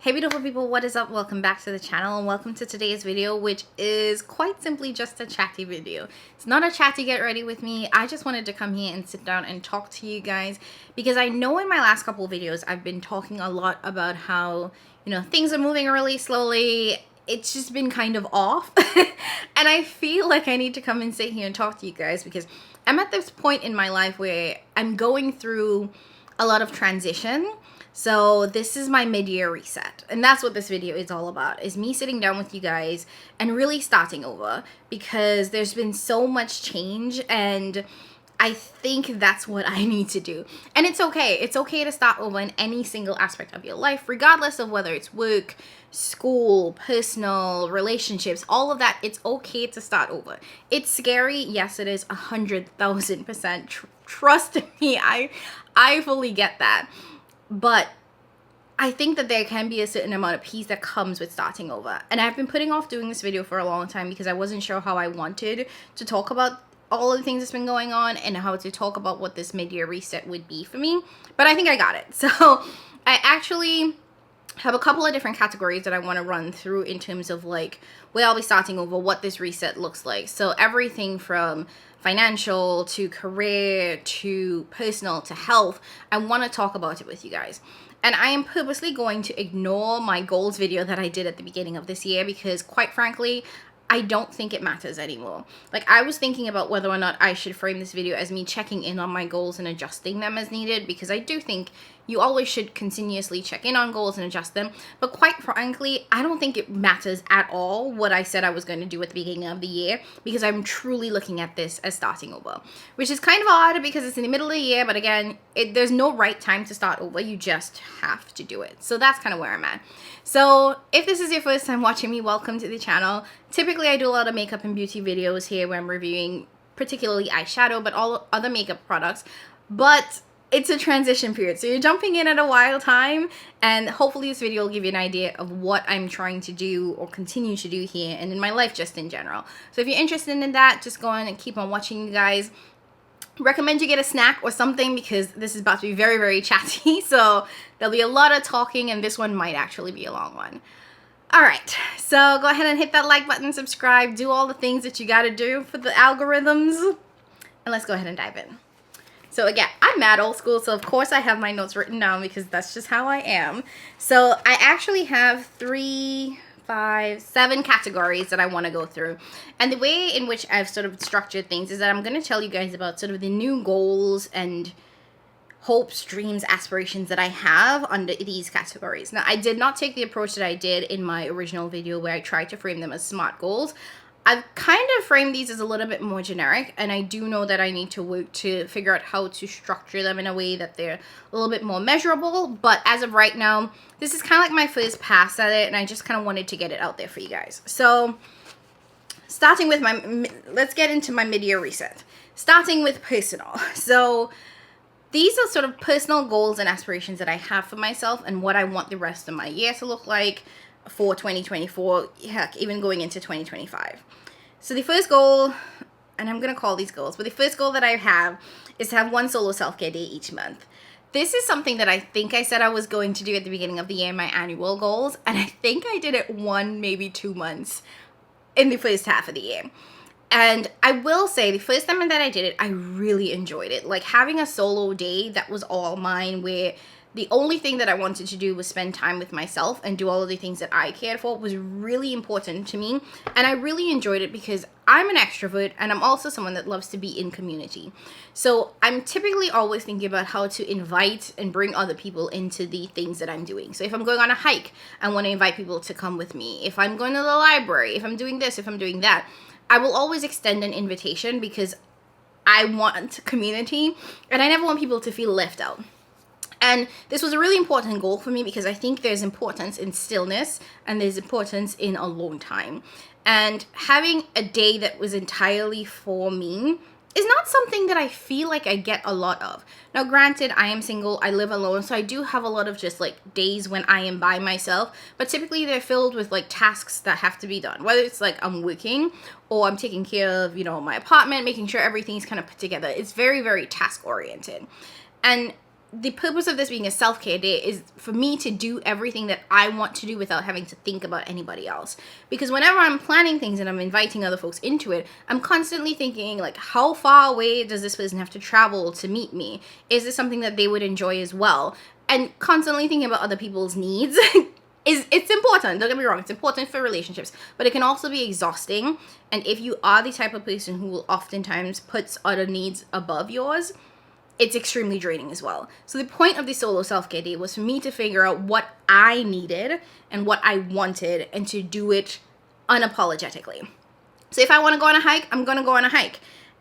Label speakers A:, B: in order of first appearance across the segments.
A: Hey beautiful people, what is up? Welcome back to the channel and welcome to today's video, which is quite simply just a chatty video. It's not a chatty get ready with me. I just wanted to come here and sit down and talk to you guys because I know in my last couple of videos I've been talking a lot about how, things are moving really slowly. It's just been kind of off and I feel like I need to come and sit here and talk to you guys because I'm at this point in my life where I'm going through a lot of transition. So this is my mid-year reset, and that's what this video is all about, is me sitting down with you guys and really starting over because there's been so much change and I think that's what I need to do. And it's okay. It's okay to start over in any single aspect of your life, regardless of whether it's work, school, personal, relationships, all of that. It's okay to start over. It's scary. Yes, it is 100,000%. Trust me, I fully get that. But I think that there can be a certain amount of peace that comes with starting over. And I've been putting off doing this video for a long time because I wasn't sure how I wanted to talk about all of the things that's been going on and how to talk about what this mid-year reset would be for me. But I think I got it. So I actually have a couple of different categories that I want to run through in terms of like where I'll be starting over, what this reset looks like. So everything from financial to career to personal to health, I want to talk about it with you guys. And I am purposely going to ignore my goals video that I did at the beginning of this year because quite frankly, I don't think it matters anymore. Like, I was thinking about whether or not I should frame this video as me checking in on my goals and adjusting them as needed, because I do think you always should continuously check in on goals and adjust them. But quite frankly, I don't think it matters at all what I said I was going to do at the beginning of the year, because I'm truly looking at this as starting over, which is kind of odd because it's in the middle of the year. But again, there's no right time to start over. You just have to do it. So that's kind of where I'm at. So if this is your first time watching me, welcome to the channel. Typically, I do a lot of makeup and beauty videos here where I'm reviewing particularly eyeshadow, but all other makeup products. But it's a transition period, so you're jumping in at a wild time, and hopefully this video will give you an idea of what I'm trying to do or continue to do here and in my life just in general. So if you're interested in that, just go on and keep on watching, you guys. Recommend you get a snack or something because this is about to be very, very chatty, so there'll be a lot of talking, and this one might actually be a long one. All right, so go ahead and hit that like button, subscribe, do all the things that you got to do for the algorithms, and let's go ahead and dive in. So again, I'm mad old school, so of course I have my notes written down because that's just how I am. So I actually have 3, 5, 7 categories that I want to go through. And the way in which I've sort of structured things is that I'm going to tell you guys about sort of the new goals and hopes, dreams, aspirations that I have under these categories. Now, I did not take the approach that I did in my original video where I tried to frame them as SMART goals. I've kind of framed these as a little bit more generic, and I do know that I need to work to figure out how to structure them in a way that they're a little bit more measurable. But as of right now, this is kind of like my first pass at it, and I just kind of wanted to get it out there for you guys. So starting with let's get into my mid-year reset. Starting with personal. So these are sort of personal goals and aspirations that I have for myself and what I want the rest of my year to look like for 2024, heck, even going into 2025. So the first goal, and I'm going to call these goals, but the first goal that I have is to have one solo self-care day each month. This is something that I think I said I was going to do at the beginning of the year in my annual goals, and I think I did it 1, maybe 2 months in the first half of the year. And I will say the first time that I did it, I really enjoyed it. Like having a solo day that was all mine, where the only thing that I wanted to do was spend time with myself and do all of the things that I cared for, was really important to me. And I really enjoyed it because I'm an extrovert and I'm also someone that loves to be in community. So I'm typically always thinking about how to invite and bring other people into the things that I'm doing. So if I'm going on a hike, I want to invite people to come with me. If I'm going to the library, if I'm doing this, if I'm doing that, I will always extend an invitation because I want community and I never want people to feel left out. And this was a really important goal for me because I think there's importance in stillness and there's importance in alone time. And having a day that was entirely for me is not something that I feel like I get a lot of. Now, granted, I am single, I live alone, so I do have a lot of just like days when I am by myself, but typically they're filled with like tasks that have to be done. Whether it's like I'm working or I'm taking care of, my apartment, making sure everything's kind of put together. It's very, very task oriented. And the purpose of this being a self-care day is for me to do everything that I want to do without having to think about anybody else. Because whenever I'm planning things and I'm inviting other folks into it, I'm constantly thinking, like, how far away does this person have to travel to meet me? Is this something that they would enjoy as well? And constantly thinking about other people's needs it's important. Don't get me wrong, it's important for relationships, but it can also be exhausting. And if you are the type of person who will oftentimes puts other needs above yours, it's extremely draining as well. So the point of the solo self-care day was for me to figure out what I needed and what I wanted, and to do it unapologetically. So if I want to go on a hike, I'm going to go on a hike.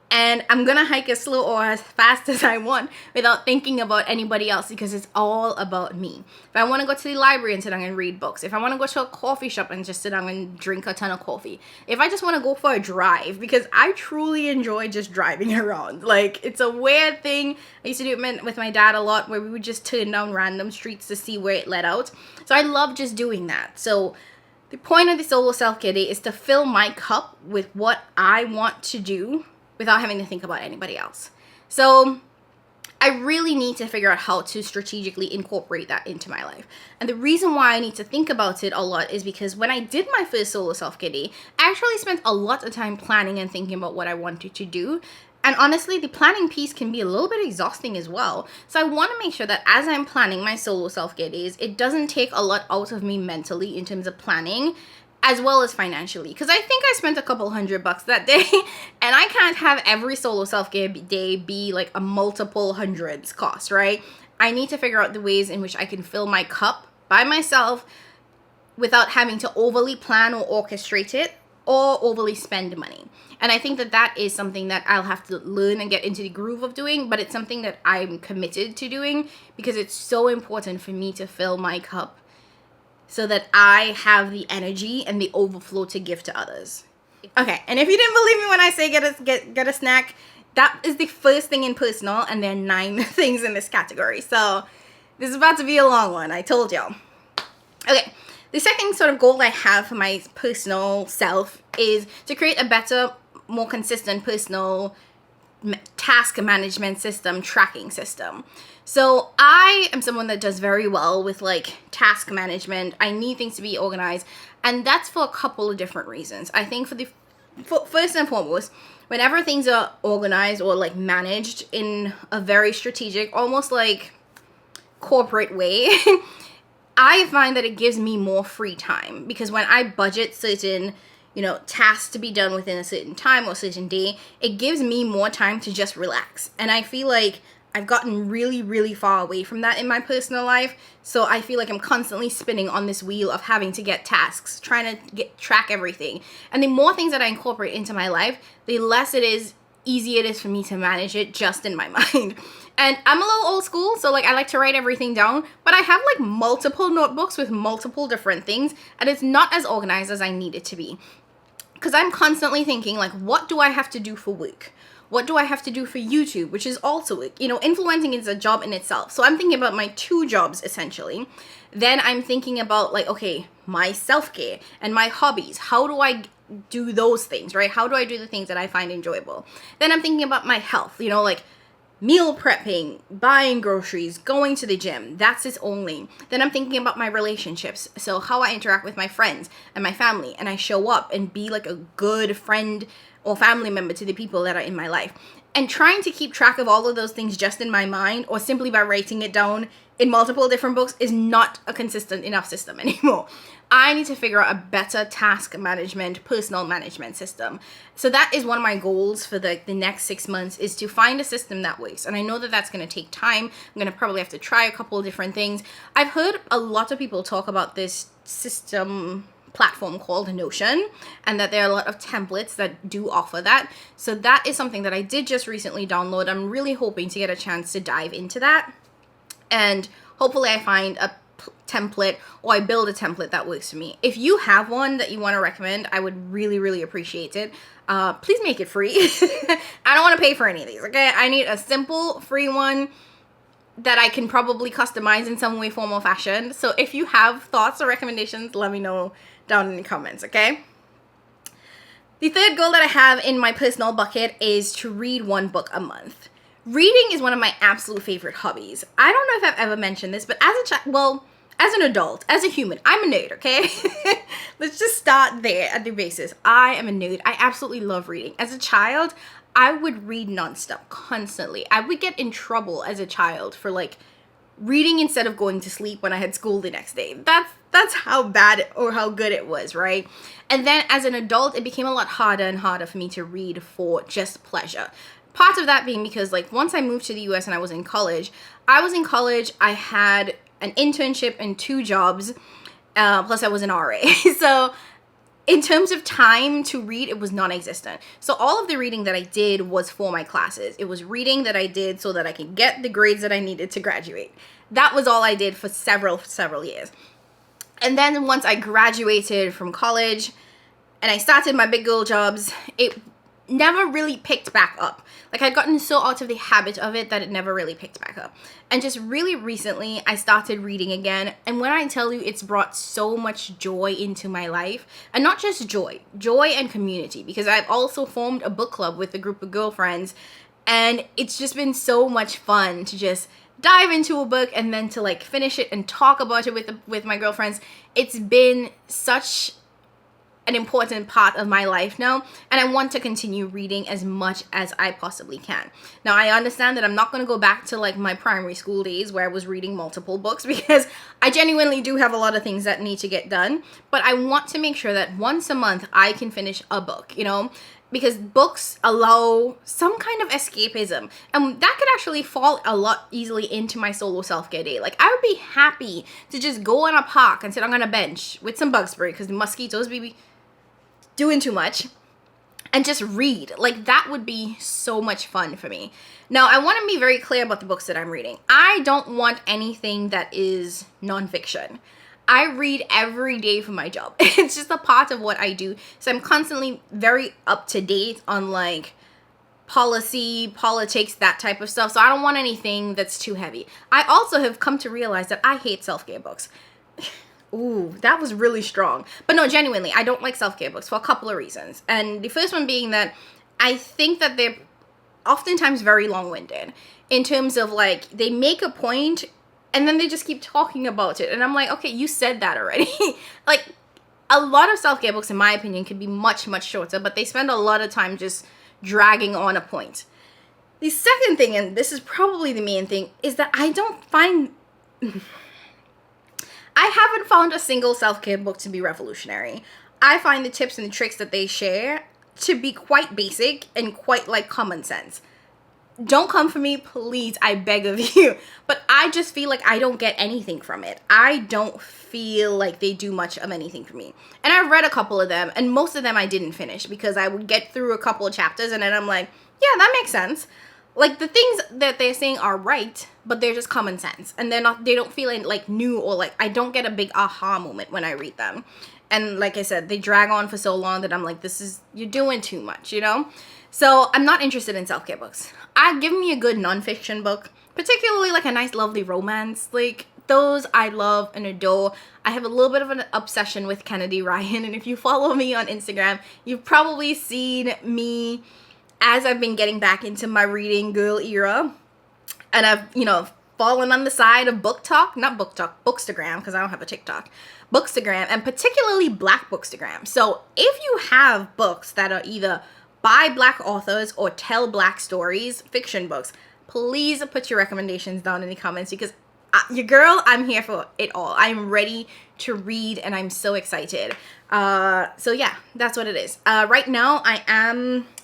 A: And I'm going to hike as slow or as fast as I want without thinking about anybody else, because it's all about me. If I want to go to the library and sit down and read books, if I want to go to a coffee shop and just sit down and drink a ton of coffee, if I just want to go for a drive, because I truly enjoy just driving around. Like, it's a weird thing. I used to do it with my dad a lot, where we would just turn down random streets to see where it led out. So I love just doing that. So the point of the solo self-care day is to fill my cup with what I want to do without having to think about anybody else. So I really need to figure out how to strategically incorporate that into my life. And the reason why I need to think about it a lot is because when I did my first solo self-care day, I actually spent a lot of time planning and thinking about what I wanted to do. And honestly, the planning piece can be a little bit exhausting as well. So I want to make sure that as I'm planning my solo self-care days, it doesn't take a lot out of me mentally in terms of planning, as well as financially. Because I think I spent a couple $100 that day, and I can't have every solo self-care day be like a multiple hundreds cost, right? I need to figure out the ways in which I can fill my cup by myself without having to overly plan or orchestrate it or overly spend money. And I think that that is something that I'll have to learn and get into the groove of doing, but it's something that I'm committed to doing because it's so important for me to fill my cup so that I have the energy and the overflow to give to others. Okay, and if you didn't believe me when I say get a snack, that is the first thing in personal, and there are 9 things in this category. So this is about to be a long one, I told y'all. Okay, the second sort of goal I have for my personal self is to create a better, more consistent personal task management system, tracking system. So I am someone that does very well with like task management. I need things to be organized, and that's for a couple of different reasons. I think first and foremost, whenever things are organized or like managed in a very strategic, almost like corporate way, I find that it gives me more free time, because when I budget certain tasks to be done within a certain time or certain day, it gives me more time to just relax. And I feel like I've gotten really, really far away from that in my personal life. So I feel like I'm constantly spinning on this wheel of having to get tasks, trying to track everything. And the more things that I incorporate into my life, the less easy it is for me to manage it just in my mind. And I'm a little old school, so like I like to write everything down, but I have like multiple notebooks with multiple different things, and it's not as organized as I need it to be. Because I'm constantly thinking, like, what do I have to do for work? What do I have to do for YouTube, which is also work? Influencing is a job in itself. So I'm thinking about my 2 jobs, essentially. Then I'm thinking about, like, okay, my self-care and my hobbies. How do I do those things, right? How do I do the things that I find enjoyable? Then I'm thinking about my health, like meal prepping, buying groceries, going to the gym. That's its own lane. Then I'm thinking about my relationships. So how I interact with my friends and my family, and I show up and be like a good friend or family member to the people that are in my life. And trying to keep track of all of those things just in my mind or simply by writing it down in multiple different books is not a consistent enough system anymore. I need to figure out a better task management, personal management system. So that is one of my goals for the next 6 months, is to find a system that works. And I know that that's going to take time. I'm going to probably have to try a couple of different things. I've heard a lot of people talk about this system platform called Notion, and that there are a lot of templates that do offer that. So that is something that I did just recently download. I'm really hoping to get a chance to dive into that. And hopefully I find a template, or I build a template that works for me. If you have one that you want to recommend, I would really, really appreciate it. Please make it free. I don't want to pay for any of these, okay? I need a simple, free one that I can probably customize in some way, form, or fashion. So if you have thoughts or recommendations, let me know down in the comments, okay? The third goal that I have in my personal bucket is to read 1 book a month. reading is one of my absolute favorite hobbies. I don't know if I've ever mentioned this, but as a child, well, as an adult, as a human, I'm a nerd, okay? Let's just start there at the basis. I am a nerd. I absolutely love reading. As a child, I would read nonstop, constantly. I would get in trouble as a child for like reading instead of going to sleep when I had school the next day. That's how bad or how good it was, right? And then as an adult, it became a lot harder and harder for me to read for just pleasure. Part of that being because like once I moved to the US and I was in college, I had an internship and 2 jobs, plus I was an RA. So in terms of time to read, it was non-existent. So all of the reading that I did was for my classes. It was reading that I did so that I could get the grades that I needed to graduate. That was all I did for several years. And then once I graduated from college and I started my big girl jobs, it never really picked back up. Like I'd gotten so out of the habit of it that it never really picked back up. And just really recently, I started reading again. And when I tell you it's brought so much joy into my life, and not just joy and community, because I've also formed a book club with a group of girlfriends. And it's just been so much fun to just dive into a book and then to like finish it and talk about it with my girlfriends. It's been such an important part of my life now, and I want to continue reading as much as I possibly can. Now, I understand that I'm not going to go back to like my primary school days where I was reading multiple books, because I genuinely do have a lot of things that need to get done, but I want to make sure that once a month I can finish a book, you know, because books allow some kind of escapism, and that could actually fall a lot easily into my solo self-care day. Like I would be happy to just go on a park and sit on a bench with some bug spray, because the mosquitoes be doing too much, and just read. Like that would be so much fun for me. Now, I want to be very clear about the books that I'm reading. I don't want anything that is nonfiction. I read every day for my job. It's just a part of what I do. So I'm constantly very up to date on like policy, politics, that type of stuff. So I don't want anything that's too heavy. I also have come to realize that I hate self-care books. Ooh, that was really strong. But no, genuinely, I don't like self-care books for a couple of reasons. And the first one being that I think that they're oftentimes very long-winded in terms of like they make a point and then they just keep talking about it. And I'm like, okay, you said that already. Like a lot of self-care books, in my opinion, could be much, much shorter, but they spend a lot of time just dragging on a point. The second thing, and this is probably the main thing, is that I haven't found a single self-care book to be revolutionary. I find the tips and the tricks that they share to be quite basic and quite like common sense. Don't come for me, please, I beg of you. But I just feel like I don't get anything from it. I don't feel like they do much of anything for me. And I've read a couple of them, and most of them I didn't finish because I would get through a couple of chapters and then I'm like, yeah, that makes sense. Like the things that they're saying are right, but they're just common sense, and they don't feel like new, or like I don't get a big aha moment when I read them. And like I said, they drag on for so long that I'm like, you're doing too much, you know? So I'm not interested in self-care books. Give me a good nonfiction book, particularly like a nice lovely romance. Like those I love and adore. I have a little bit of an obsession with Kennedy Ryan, and if you follow me on Instagram, you've probably seen me as I've been getting back into my reading girl era, and I've, fallen on the side of Bookstagram, because I don't have a TikTok, Bookstagram, and particularly Black Bookstagram. So if you have books that are either by Black authors or tell Black stories, fiction books, please put your recommendations down in the comments, because your girl, I'm here for it all. I'm ready to read, and I'm so excited. So yeah, that's what it is. Right now,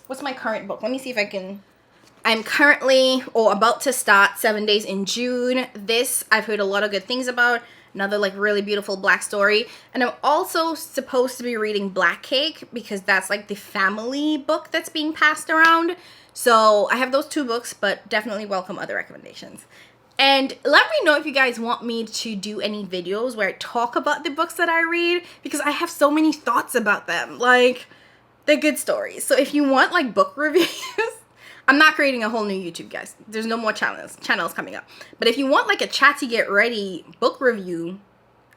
A: what's my current book? Let me see if I can. I'm currently about to start 7 Days in June. This I've heard a lot of good things about. Another like really beautiful Black story. And I'm also supposed to be reading Black Cake, because that's like the family book that's being passed around. So I have those 2 books, but definitely welcome other recommendations. And let me know if you guys want me to do any videos where I talk about the books that I read, because I have so many thoughts about them. Like, they're good stories. So if you want like book reviews, I'm not creating a whole new YouTube, guys. There's no more channels coming up. But if you want like a chatty get ready book review,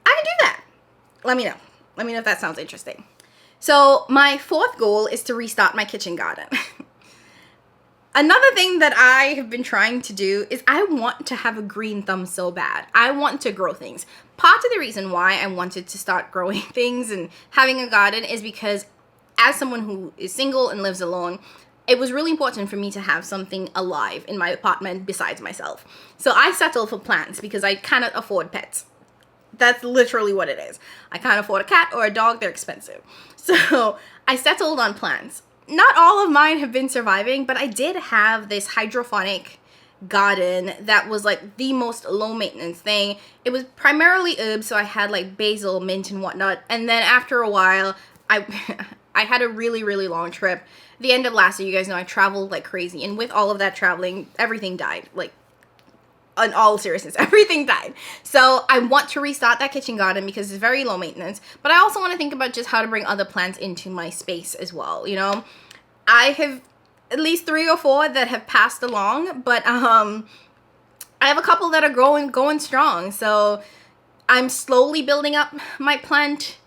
A: I can do that. Let me know. Let me know if that sounds interesting. So my 4th goal is to restart my kitchen garden. Another thing that I have been trying to do is I want to have a green thumb so bad. I want to grow things. Part of the reason why I wanted to start growing things and having a garden is because as someone who is single and lives alone, it was really important for me to have something alive in my apartment besides myself. So I settled for plants because I cannot afford pets. That's literally what it is. I can't afford a cat or a dog. They're expensive. So I settled on plants. Not all of mine have been surviving, but I did have this hydroponic garden that was like the most low maintenance thing. It was primarily herbs, so I had like basil, mint, and whatnot. And then after a while, I I had a really, really long trip. The end of last year, you guys know I traveled like crazy. And with all of that traveling, everything died. Like, in all seriousness, everything died. So I want to restart that kitchen garden because it's very low maintenance. But I also want to think about just how to bring other plants into my space as well, you know? I have at least 3 or 4 that have passed along, but I have a couple that are going strong. So I'm slowly building up my plant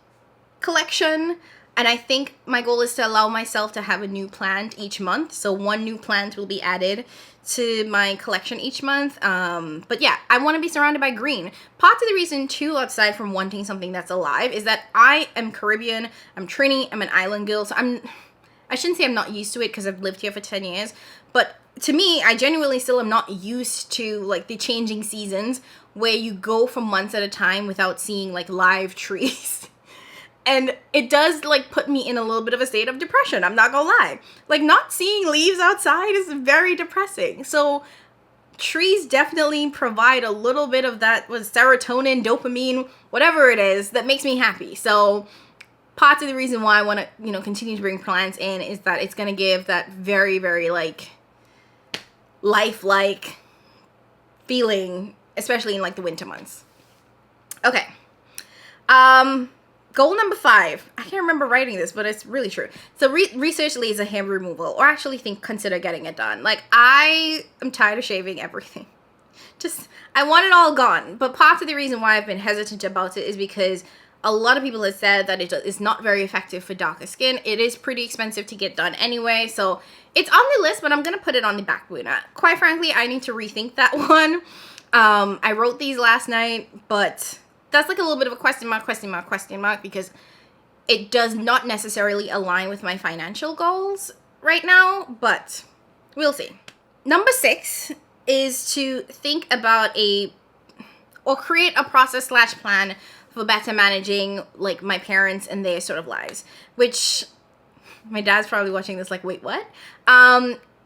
A: collection. And I think my goal is to allow myself to have a new plant each month. So 1 new plant will be added to my collection each month. But yeah, I want to be surrounded by green. Part of the reason too, aside from wanting something that's alive, is that I am Caribbean, I'm Trini, I'm an island girl. So I shouldn't say I'm not used to it because I've lived here for 10 years. But to me, I genuinely still am not used to like the changing seasons where you go for months at a time without seeing like live trees. And it does like put me in a little bit of a state of depression. I'm not gonna lie. Like not seeing leaves outside is very depressing. So trees definitely provide a little bit of that with serotonin, dopamine, whatever it is that makes me happy. So part of the reason why I want to, you know, continue to bring plants in is that it's gonna give that very, very like lifelike feeling, especially in like the winter months. Okay. Goal number 5. I can't remember writing this, but it's really true. So research laser hair removal, or actually consider getting it done. Like I am tired of shaving everything. I want it all gone. But part of the reason why I've been hesitant about it is because a lot of people have said that it is not very effective for darker skin. It is pretty expensive to get done anyway. So it's on the list, but I'm going to put it on the back burner. Quite frankly, I need to rethink that one. I wrote these last night, but that's like a little bit of a question mark, because it does not necessarily align with my financial goals right now, but we'll see. Number 6 is to think about or create a process / plan for better managing like my parents and their sort of lives, which my dad's probably watching this like, wait, what?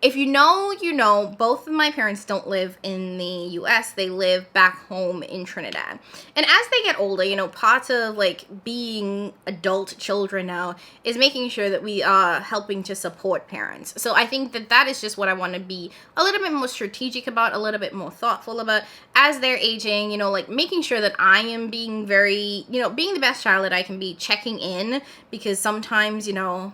A: If you know, you know, both of my parents don't live in the US. They live back home in Trinidad. And as they get older, you know, part of like being adult children now is making sure that we are helping to support parents. So I think that that is just what I want to be a little bit more strategic about, a little bit more thoughtful about as they're aging, you know, like making sure that I am being very, you know, being the best child that I can be, checking in, because sometimes, you know,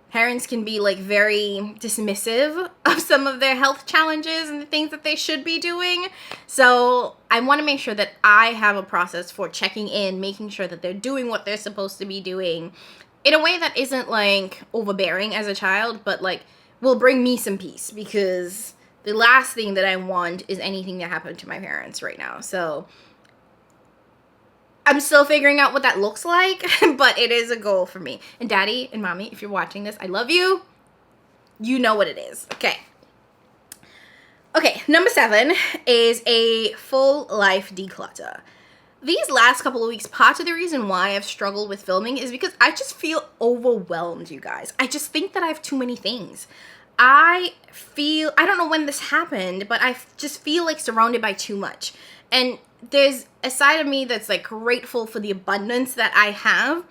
A: parents can be like very dismissive of some of their health challenges and the things that they should be doing. So I want to make sure that I have a process for checking in, making sure that they're doing what they're supposed to be doing in a way that isn't like overbearing as a child, but like will bring me some peace, because the last thing that I want is anything that happened to my parents right now. So I'm still figuring out what that looks like, but it is a goal for me. And daddy and mommy, if you're watching this, I love you. You know what it is. Okay. Okay, number 7 is a full life declutter. These last couple of weeks, part of the reason why I've struggled with filming is because I just feel overwhelmed, you guys. I just think that I have too many things. I don't know when this happened, but I just feel like surrounded by too much. And there's a side of me that's like grateful for the abundance that I have,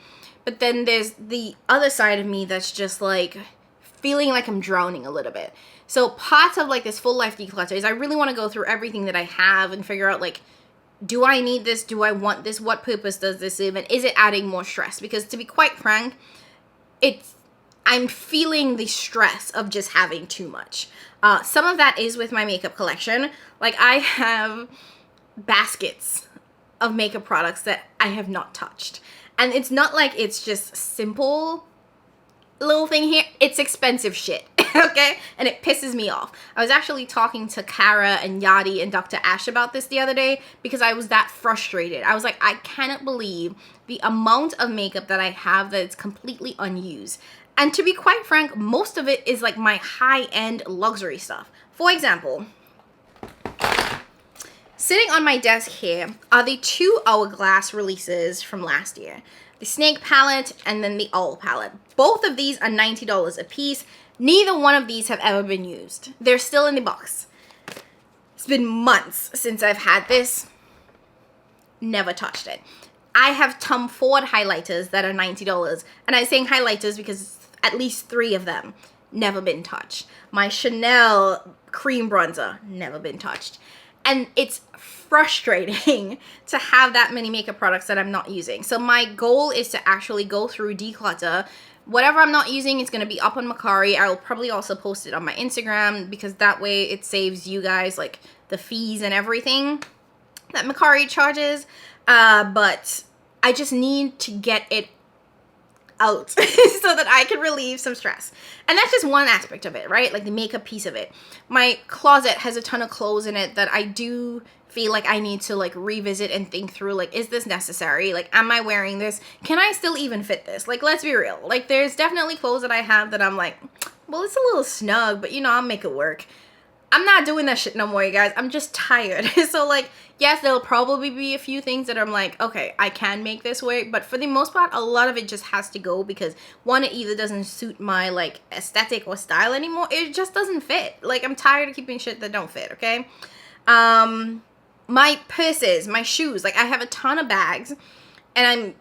A: but then there's the other side of me that's just like feeling like I'm drowning a little bit. So part of like this full life declutter is I really want to go through everything that I have and figure out like, do I need this? Do I want this? What purpose does this serve? And is it adding more stress? Because to be quite frank, I'm feeling the stress of just having too much. Some of that is with my makeup collection. Like I have baskets of makeup products that I have not touched. And it's not like it's just simple little thing here. It's expensive shit. okay? And it pisses me off. I was actually talking to Kara and Yadi and Dr. Ash about this the other day because I was that frustrated. I was like, I cannot believe the amount of makeup that I have that is completely unused. And to be quite frank, most of it is like my high-end luxury stuff. For example, sitting on my desk here are the 2 Hourglass releases from last year. The Snake palette and then the Owl palette. Both of these are $90 a piece. Neither one of these have ever been used. They're still in the box. It's been months since I've had this. Never touched it. I have Tom Ford highlighters that are $90. And I'm saying highlighters because at least 3 of them never been touched. My Chanel cream bronzer, never been touched. And it's frustrating to have that many makeup products that I'm not using. So my goal is to actually go through, declutter. Whatever I'm not using is going to be up on Mercari. I will probably also post it on my Instagram because that way it saves you guys like the fees and everything that Mercari charges. But I just need to get it out so that I can relieve some stress. And that's just one aspect of it, right? Like the makeup piece of it. My closet has a ton of clothes in it that I do feel like I need to like revisit and think through, like, is this necessary? Like, am I wearing this? Can I still even fit this? Like, let's be real. Like, there's definitely clothes that I have that I'm like, well, it's a little snug, but you know, I'll make it work. I'm not doing that shit no more, you guys. I'm just tired. So like, yes, there'll probably be a few things that I'm like, okay, I can make this work. But for the most part, a lot of it just has to go because one, it either doesn't suit my like aesthetic or style anymore. It just doesn't fit. Like, I'm tired of keeping shit that don't fit, okay? My purses, my shoes, like I have a ton of bags and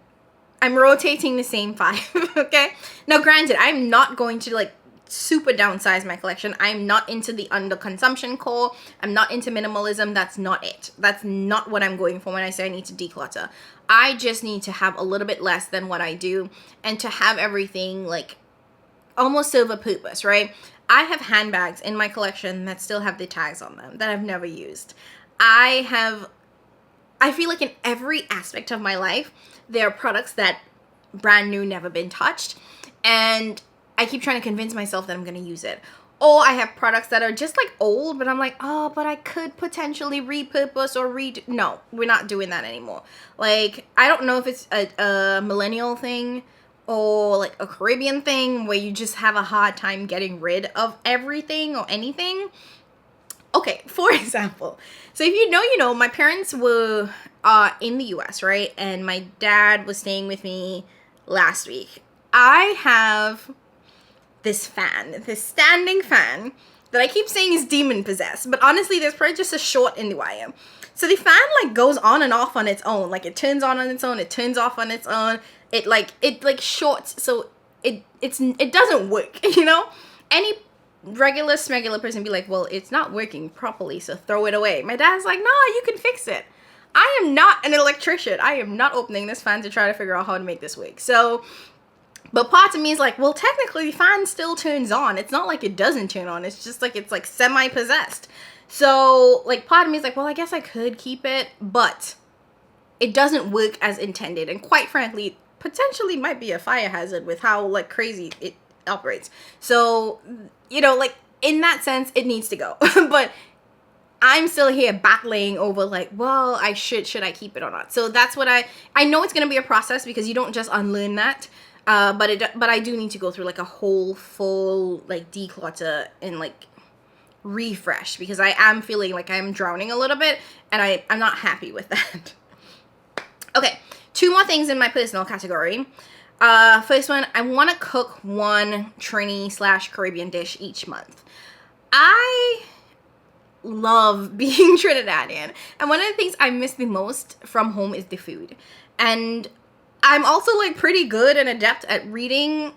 A: I'm rotating the same 5, okay? Now, granted, I'm not going to like super downsize my collection. I'm not into the underconsumption core. I'm not into minimalism. That's not it. That's not what I'm going for when I say I need to declutter. I just need to have a little bit less than what I do and to have everything like almost serve a purpose, right? I have handbags in my collection that still have the tags on them that I've never used. I feel like in every aspect of my life, there are products that brand new, never been touched, and I keep trying to convince myself that I'm going to use it. Or I have products that are just like old, but I'm like, oh, but I could potentially repurpose or redo. No, we're not doing that anymore. Like, I don't know if it's a millennial thing or like a Caribbean thing where you just have a hard time getting rid of everything or anything. Okay, for example, so if you know, my parents were in the US, right? And my dad was staying with me last week. I have this fan, this standing fan that I keep saying is demon possessed, but honestly, there's probably just a short in the wire. So the fan like goes on and off on its own. Like it turns on its own, it turns off on its own. It like shorts, so it doesn't work, you know? Any regular smegular person be like, well, it's not working properly, so throw it away. My dad's like, no, you can fix it. I am not an electrician. I am not opening this fan to try to figure out how to make this work. So, but part of me is like, well, technically the fan still turns on. It's not like it doesn't turn on. It's just like, it's like semi-possessed. So like part of me is like, well, I guess I could keep it, but it doesn't work as intended. And quite frankly, potentially might be a fire hazard with how like crazy it operates. So, you know, like in that sense, it needs to go. But I'm still here battling over like, well, should I keep it or not? So that's what I know it's going to be a process because you don't just unlearn that. But I do need to go through like a whole full like declutter and like refresh because I am feeling like I'm drowning a little bit and I'm not happy with that. Okay, 2 more things in my personal category. First one, I want to cook one Trini/Caribbean dish each month. I love being Trinidadian, and one of the things I miss the most from home is the food. And I'm also like pretty good and adept at reading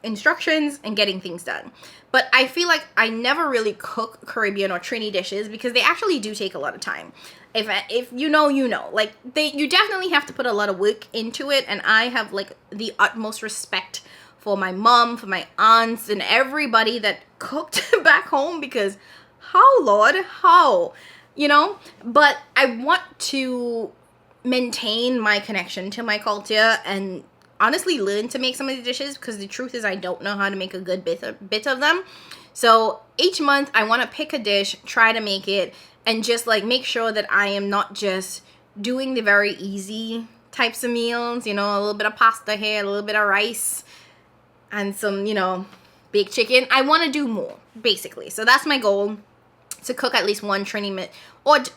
A: instructions and getting things done. But I feel like I never really cook Caribbean or Trini dishes because they actually do take a lot of time. If you know, you know. Like, you definitely have to put a lot of work into it, and I have, like, the utmost respect for my mom, for my aunts, and everybody that cooked back home because how, Lord? How? You know? But I want to maintain my connection to my culture and honestly learn to make some of the dishes, because the truth is I don't know how to make a good bit of them. So each month I want to pick a dish, try to make it, and just like make sure that I am not just doing the very easy types of meals, you know, a little bit of pasta here, a little bit of rice, and some, you know, baked chicken. I want to do more, basically. So that's my goal, to cook at least one Trini meal.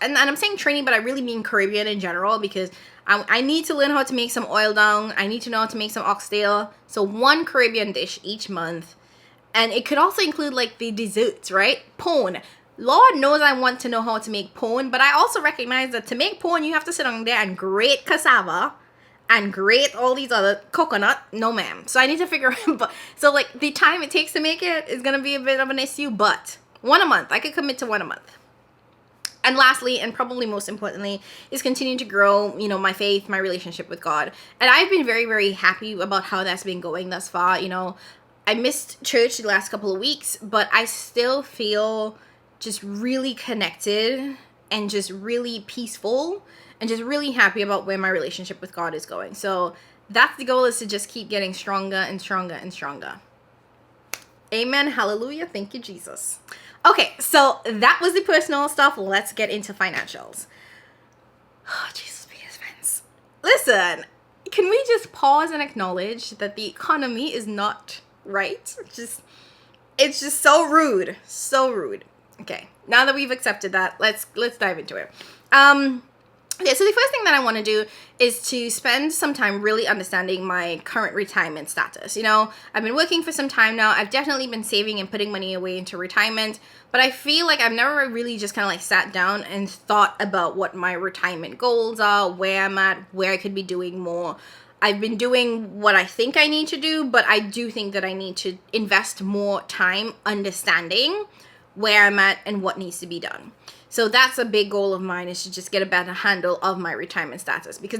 A: And I'm saying Trini, but I really mean Caribbean in general, because I need to learn how to make some oil down. I need to know how to make some oxtail. So one Caribbean dish each month. And it could also include like the desserts, right? Pone. Lord knows I want to know how to make pone, but I also recognize that to make pone, you have to sit down there and grate cassava and grate all these other coconut. No, ma'am. So I need to figure out. So like the time it takes to make it is going to be a bit of an issue, but one a month. I could commit to one a month. And lastly, and probably most importantly, is continuing to grow, you know, my faith, my relationship with God. And I've been very, very happy about how that's been going thus far. You know, I missed church the last couple of weeks, but I still feel just really connected and just really peaceful and just really happy about where my relationship with God is going. So that's the goal, is to just keep getting stronger and stronger and stronger. Amen. Hallelujah. Thank you, Jesus. Okay, so that was the personal stuff. Let's get into financials. Oh, Jesus be his friends. Listen, can we just pause and acknowledge that the economy is not right? It's just so rude. So rude. Okay, now that we've accepted that, let's dive into it. Yeah, so the first thing that I want to do is to spend some time really understanding my current retirement status. You know, I've been working for some time now. I've definitely been saving and putting money away into retirement, but I feel like I've never really just kind of like sat down and thought about what my retirement goals are, where I'm at, where I could be doing more. I've been doing what I think I need to do, but I do think that I need to invest more time understanding where I'm at and what needs to be done. So that's a big goal of mine, is to just get a better handle of my retirement status, because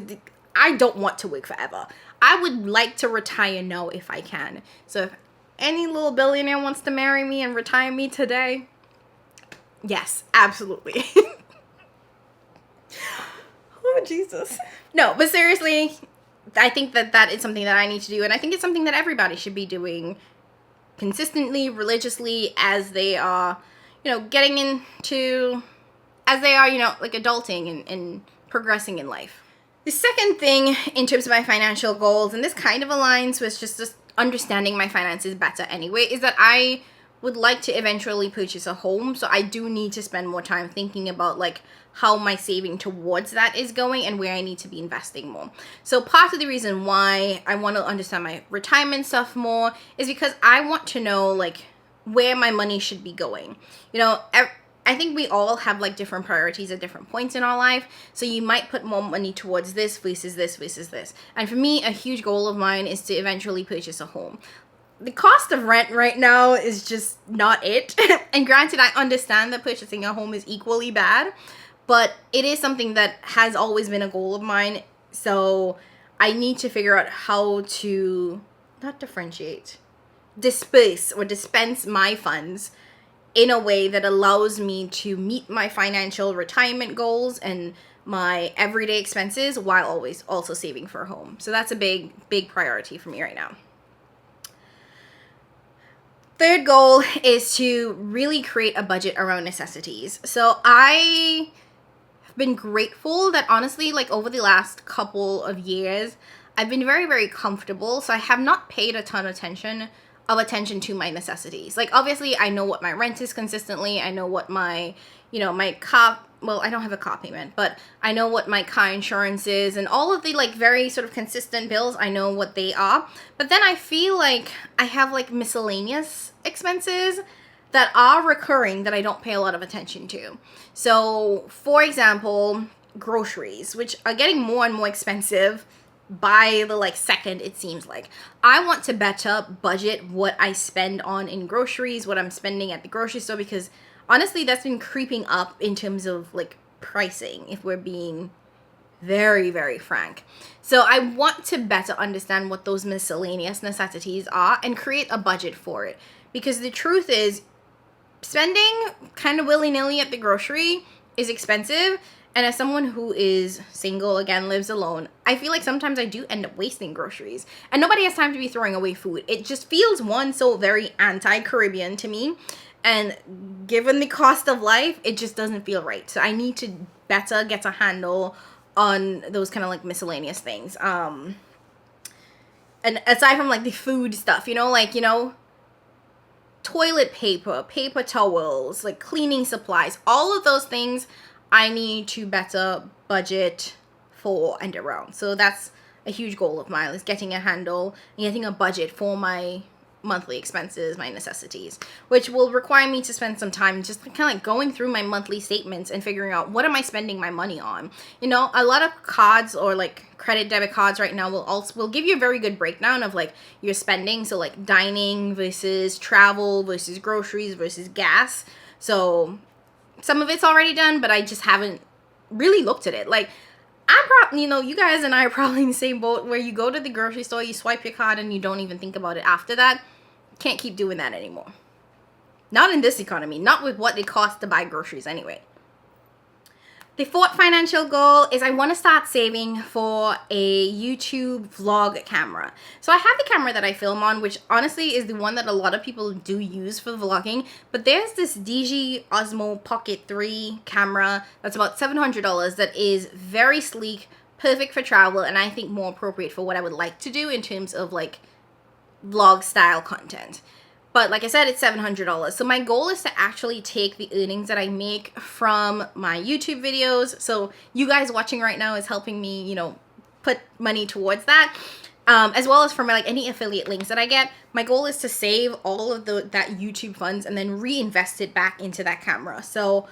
A: I don't want to work forever. I would like to retire now if I can. So if any little billionaire wants to marry me and retire me today, yes, absolutely. Oh, Jesus. No, but seriously, I think that is something that I need to do, and I think it's something that everybody should be doing consistently, religiously, as they are, you know, getting into... as they are, you know, like adulting and progressing in life. The second thing in terms of my financial goals, and this kind of aligns with just understanding my finances better anyway, is that I would like to eventually purchase a home. So I do need to spend more time thinking about like how my saving towards that is going and where I need to be investing more. So part of the reason why I want to understand my retirement stuff more is because I want to know like where my money should be going. You know, I think we all have like different priorities at different points in our life. So you might put more money towards this versus this versus this. And for me, a huge goal of mine is to eventually purchase a home. The cost of rent right now is just not it. And granted, I understand that purchasing a home is equally bad, but it is something that has always been a goal of mine. So I need to figure out how to not differentiate, dispense my funds in a way that allows me to meet my financial retirement goals and my everyday expenses while always also saving for a home. So that's a big priority for me right now. Third goal is to really create a budget around necessities. So I have been grateful that honestly, like over the last couple of years, I've been very, very comfortable. So I have not paid a ton of attention to my necessities. Like obviously I know what my rent is consistently. I know what my, you know, my car, well, I don't have a car payment, but I know what my car insurance is and all of the like very sort of consistent bills. I know what they are. But then I feel like I have like miscellaneous expenses that are recurring that I don't pay a lot of attention to. So for example, groceries, which are getting more and more expensive by the like second, it seems like. I want to better budget what I spend on in groceries, what I'm spending at the grocery store, because honestly that's been creeping up in terms of like pricing, if we're being very, very frank. So I want to better understand what those miscellaneous necessities are and create a budget for it, because the truth is spending kind of willy-nilly at the grocery is expensive. And as someone who is single, again, lives alone, I feel like sometimes I do end up wasting groceries. And nobody has time to be throwing away food. It just feels, one, so very anti-Caribbean to me. And given the cost of life, it just doesn't feel right. So I need to better get a handle on those kind of like miscellaneous things. And aside from like the food stuff, you know, like, you know, toilet paper, paper towels, like cleaning supplies, all of those things I need to better budget for and around. So that's a huge goal of mine, is getting a handle and getting a budget for my monthly expenses, my necessities, which will require me to spend some time just kind of like going through my monthly statements and figuring out what am I spending my money on. You know, a lot of cards or like credit debit cards right now will give you a very good breakdown of like your spending. So like dining versus travel versus groceries versus gas. So some of it's already done, but I just haven't really looked at it. Like, I'm probably, you know, you guys and I are probably in the same boat where you go to the grocery store, you swipe your card, and you don't even think about it after that. Can't keep doing that anymore. Not in this economy. Not with what it costs to buy groceries anyway. The fourth financial goal is I want to start saving for a YouTube vlog camera. So I have the camera that I film on, which honestly is the one that a lot of people do use for vlogging. But there's this DJI Osmo Pocket 3 camera that's about $700 that is very sleek, perfect for travel, and I think more appropriate for what I would like to do in terms of like vlog style content. But like I said, it's $700. So my goal is to actually take the earnings that I make from my YouTube videos. So you guys watching right now is helping me, you know, put money towards that. As well as from like any affiliate links that I get. My goal is to save all of that YouTube funds and then reinvest it back into that camera. So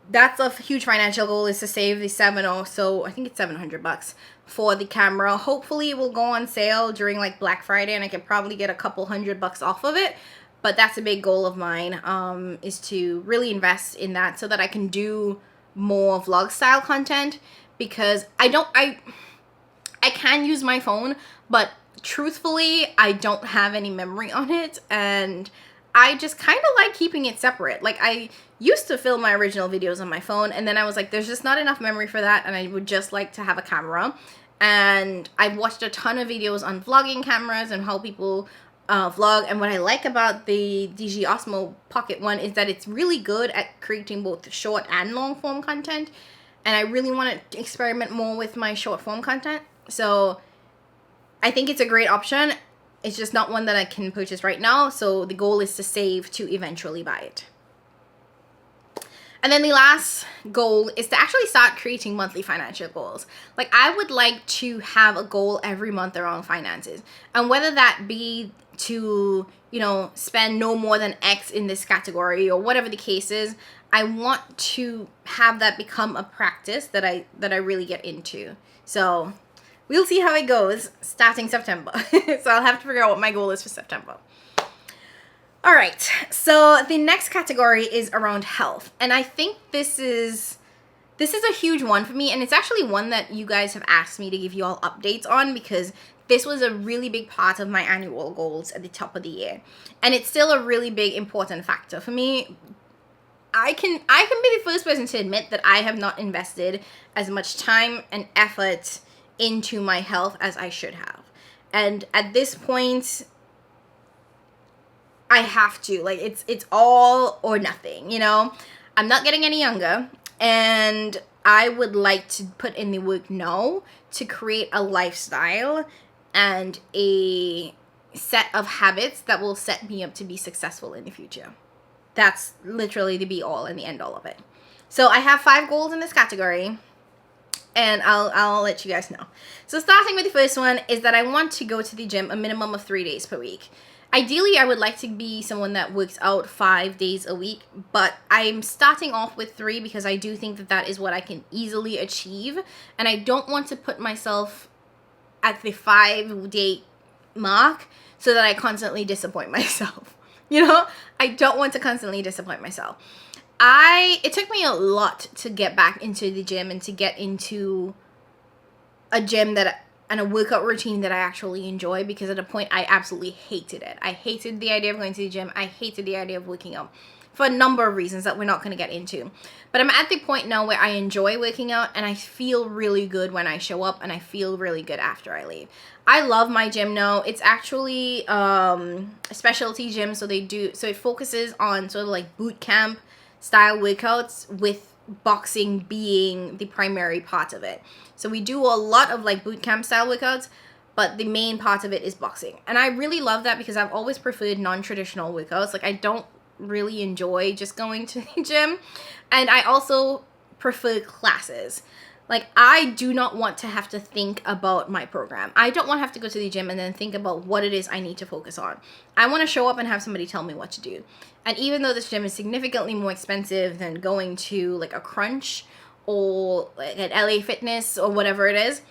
A: that's a huge financial goal, is to save the I think it's $700 for the camera. Hopefully it will go on sale during like Black Friday and I can probably get a couple $100 off of it. But that's a big goal of mine, is to really invest in that so that I can do more vlog style content, because I can use my phone, but truthfully, I don't have any memory on it, and I just kind of like keeping it separate. Like, I used to film my original videos on my phone, and then I was like, there's just not enough memory for that, and I would just like to have a camera. And I've watched a ton of videos on vlogging cameras and how people vlog, and what I like about the DJI Osmo Pocket 1 is that it's really good at creating both short and long form content, and I really want to experiment more with my short form content. So I think it's a great option. It's just not one that I can purchase right now, so the goal is to save to eventually buy it. And then the last goal is to actually start creating monthly financial goals. Like, I would like to have a goal every month around finances. And whether that be to, you know, spend no more than X in this category or whatever the case is, I want to have that become a practice that I really get into. So we'll see how it goes starting September. So I'll have to figure out what my goal is for September. All right, so the next category is around health. And I think this is a huge one for me, and it's actually one that you guys have asked me to give you all updates on, because this was a really big part of my annual goals at the top of the year. And it's still a really big, important factor for me. I can be the first person to admit that I have not invested as much time and effort into my health as I should have. And at this point, I have to. Like, it's all or nothing, you know? I'm not getting any younger, and I would like to put in the work now to create a lifestyle and a set of habits that will set me up to be successful in the future. That's literally the be all and the end all of it. So I have 5 goals in this category, and I'll let you guys know. So starting with the first one is that I want to go to the gym a minimum of 3 days per week. Ideally, I would like to be someone that works out 5 days a week, but I'm starting off with 3 because I do think that that is what I can easily achieve, and I don't want to put myself at the 5-day mark so that I constantly disappoint myself. You know, I don't want to constantly disappoint myself. It took me a lot to get back into the gym and to get into a gym and a workout routine that I actually enjoy, because at a point I absolutely hated it. I hated the idea of going to the gym. I hated the idea of working out. for a number of reasons that we're not going to get into. But I'm at the point now where I enjoy working out and I feel really good when I show up and I feel really good after I leave. I love my gym now. It's actually a specialty gym, so it focuses on sort of like boot camp style workouts with boxing being the primary part of it. So we do a lot of like boot camp style workouts, but the main part of it is boxing. And I really love that because I've always preferred non-traditional workouts. Like I don't really enjoy just going to the gym, and I also prefer classes. Like I do not want to have to think about my program. I don't want to have to go to the gym and then think about what it is I need to focus on. I want to show up and have somebody tell me what to do. And even though this gym is significantly more expensive than going to like a Crunch or like at LA Fitness or whatever it is,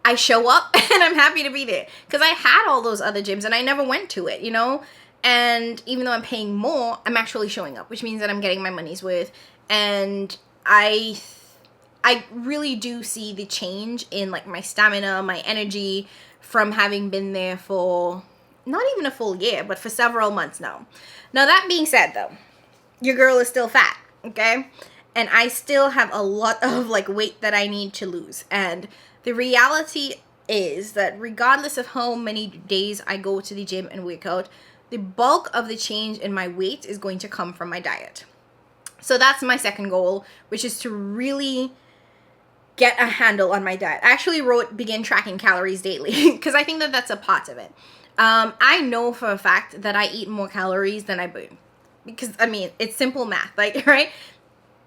A: I show up and I'm happy to be there because I had all those other gyms and I never went to it, you know? And even though I'm paying more, I'm actually showing up, which means that I'm getting my money's worth. And I really do see the change in like my stamina, my energy from having been there for not even a full year, but for several months now. Now that being said though, your girl is still fat, okay? And I still have a lot of like weight that I need to lose. And the reality is that regardless of how many days I go to the gym and work out, the bulk of the change in my weight is going to come from my diet. So that's my second goal, which is to really get a handle on my diet. I actually wrote begin tracking calories daily because I think that that's a part of it. I know for a fact that I eat more calories than I burn because, I mean, it's simple math, like, right?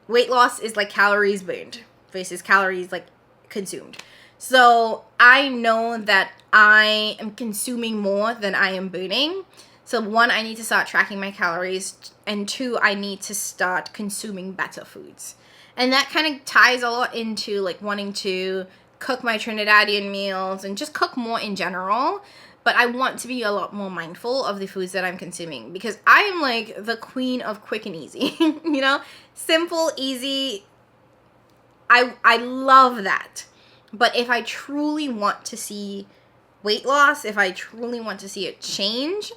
A: Weight loss is like calories burned versus calories like consumed. So I know that I am consuming more than I am burning. So one, I need to start tracking my calories, and two, I need to start consuming better foods. And that kind of ties a lot into like wanting to cook my Trinidadian meals and just cook more in general. But I want to be a lot more mindful of the foods that I'm consuming because I am like the queen of quick and easy, you know, simple, easy. I love that. But if I truly want to see weight loss, if I truly want to see a change,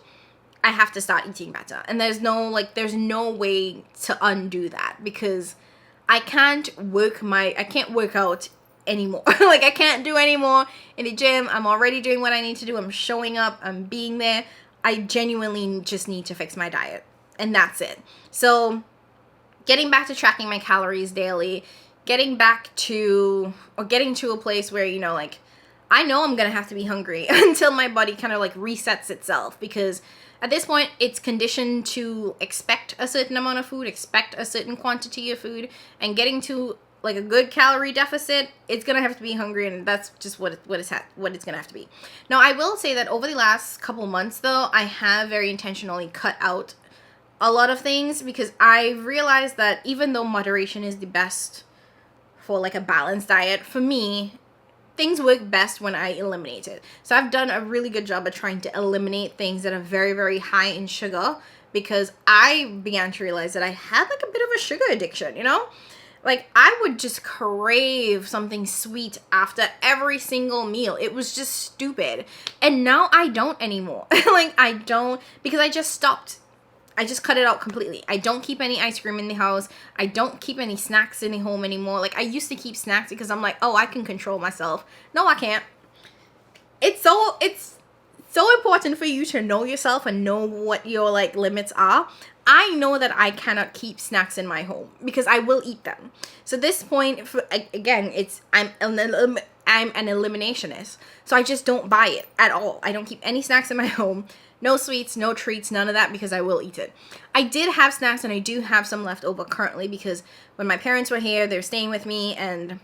A: I have to start eating better. And there's no way to undo that because I can't work out anymore. Like I can't do anymore in the gym. I'm already doing what I need to do. I'm showing up. I'm being there. I genuinely just need to fix my diet. And that's it. So getting back to tracking my calories daily, getting to a place where, you know, like I know I'm going to have to be hungry until my body kind of like resets itself because at this point, it's conditioned to expect a certain amount of food, expect a certain quantity of food, and getting to like a good calorie deficit, it's gonna have to be hungry, and that's just what it's gonna have to be. Now, I will say that over the last couple months, though, I have very intentionally cut out a lot of things because I realized that even though moderation is the best for like a balanced diet, for me, things work best when I eliminate it. So I've done a really good job of trying to eliminate things that are very, very high in sugar because I began to realize that I had like a bit of a sugar addiction, you know? Like I would just crave something sweet after every single meal. It was just stupid. And now I don't anymore. Like I don't, because I just stopped. I just cut it out completely. I don't keep any ice cream in the house. I don't keep any snacks in the home anymore. Like I used to keep snacks because I'm like, oh, I can control myself. No, I can't. It's so important for you to know yourself and know what your like limits are. I know that I cannot keep snacks in my home because I will eat them. So at this point, again, I'm an eliminationist. So I just don't buy it at all. I don't keep any snacks in my home. No sweets, no treats, none of that because I will eat it. I did have snacks and I do have some left over currently because when my parents were here, they're staying with me and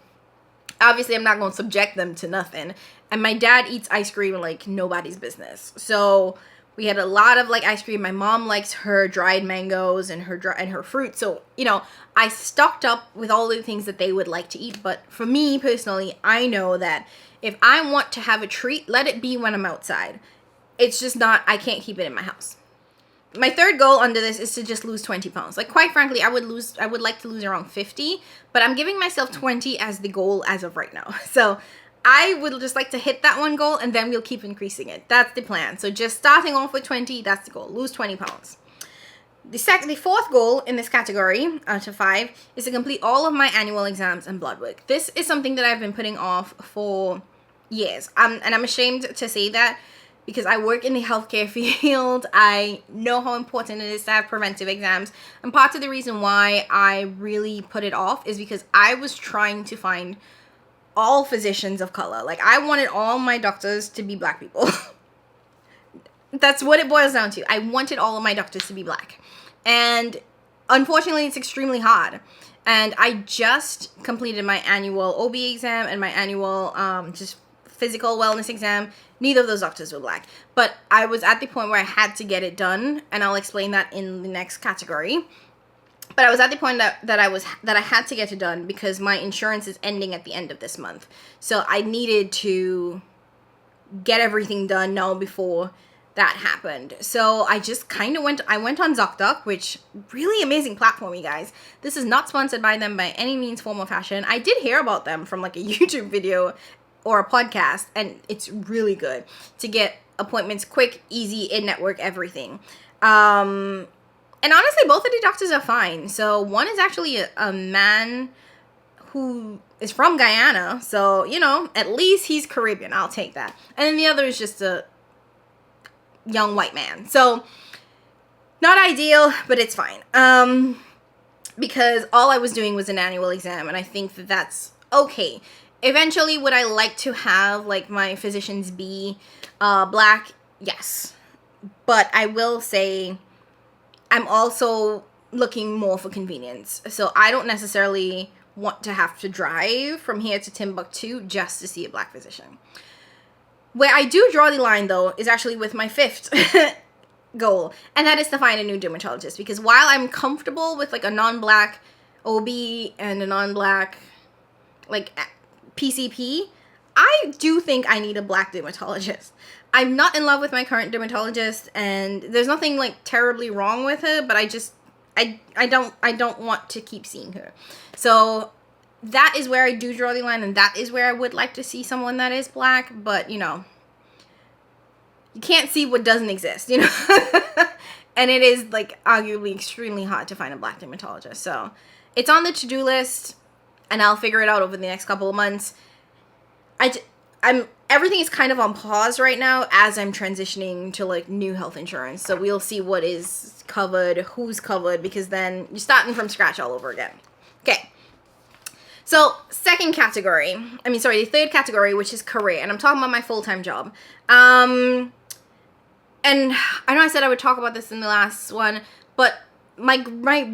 A: obviously I'm not going to subject them to nothing. And my dad eats ice cream like nobody's business. So we had a lot of like ice cream. My mom likes her dried mangoes and her fruit. So, you know, I stocked up with all the things that they would like to eat. But for me personally, I know that if I want to have a treat, let it be when I'm outside. It's just not, I can't keep it in my house. My third goal under this is to just lose 20 pounds. Like, quite frankly, I would like to lose around 50, but I'm giving myself 20 as the goal as of right now. So I would just like to hit that one goal and then we'll keep increasing it. That's the plan. So just starting off with 20, that's the goal. Lose 20 pounds. The fourth goal in this category out of 5 is to complete all of my annual exams and blood work. This is something that I've been putting off for years. And I'm ashamed to say that because I work in the healthcare field. I know how important it is to have preventive exams. And part of the reason why I really put it off is because I was trying to find all physicians of color. Like, I wanted all my doctors to be black people. That's what it boils down to. I wanted all of my doctors to be black. And unfortunately, it's extremely hard. And I just completed my annual OB exam and my annual just physical wellness exam. Neither of those doctors were black. But I was at the point where I had to get it done. And I'll explain that in the next category. But I was at the point that I had to get it done because my insurance is ending at the end of this month. So I needed to get everything done now before that happened. So I just kind of went on ZocDoc, which really amazing platform, you guys. This is not sponsored by them by any means, form, or fashion. I did hear about them from like a YouTube video or a podcast, and it's really good to get appointments quick, easy, in-network, everything. And honestly, both of the doctors are fine. So one is actually a man who is from Guyana. So, you know, at least he's Caribbean. I'll take that. And then the other is just a young white man. So not ideal, but it's fine. Because all I was doing was an annual exam, and I think that that's okay. Eventually, would I like to have like my physicians be black? Yes. But I will say I'm also looking more for convenience. So I don't necessarily want to have to drive from here to Timbuktu just to see a black physician. Where I do draw the line, though, is actually with my 5th goal, and that is to find a new dermatologist. Because while I'm comfortable with like a non-black OB and a non-black like PCP, I do think I need a black dermatologist. I'm not in love with my current dermatologist, and there's nothing like terribly wrong with her, but I don't want to keep seeing her. So that is where I do draw the line, and that is where I would like to see someone that is black. But, you know, you can't see what doesn't exist, you know? And it is, like, arguably extremely hard to find a black dermatologist. So it's on the to-do list, and I'll figure it out over the next couple of months. Everything is kind of on pause right now as I'm transitioning to, like, new health insurance. So we'll see what is covered, who's covered, because then you're starting from scratch all over again. Okay. So, the third category, which is career, and I'm talking about my full-time job. And I know I said I would talk about this in the last one, but my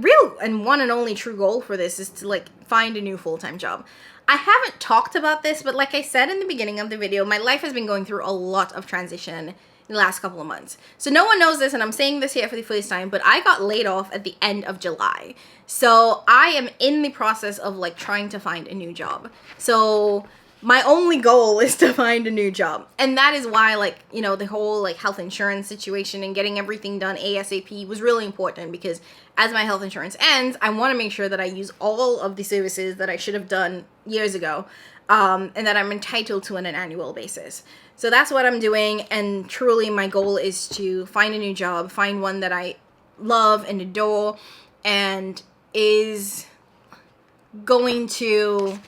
A: real and one and only true goal for this is to, like, find a new full-time job. I haven't talked about this, but like I said in the beginning of the video, my life has been going through a lot of transition in the last couple of months. So no one knows this, and I'm saying this here for the first time, but I got laid off at the end of July. So I am in the process of like trying to find a new job. So my only goal is to find a new job. And that is why, like, you know, the whole like health insurance situation and getting everything done ASAP was really important, because as my health insurance ends, I want to make sure that I use all of the services that I should have done years ago, and that I'm entitled to on an annual basis. So that's what I'm doing, and truly my goal is to find a new job, find one that I love and adore, and is going to,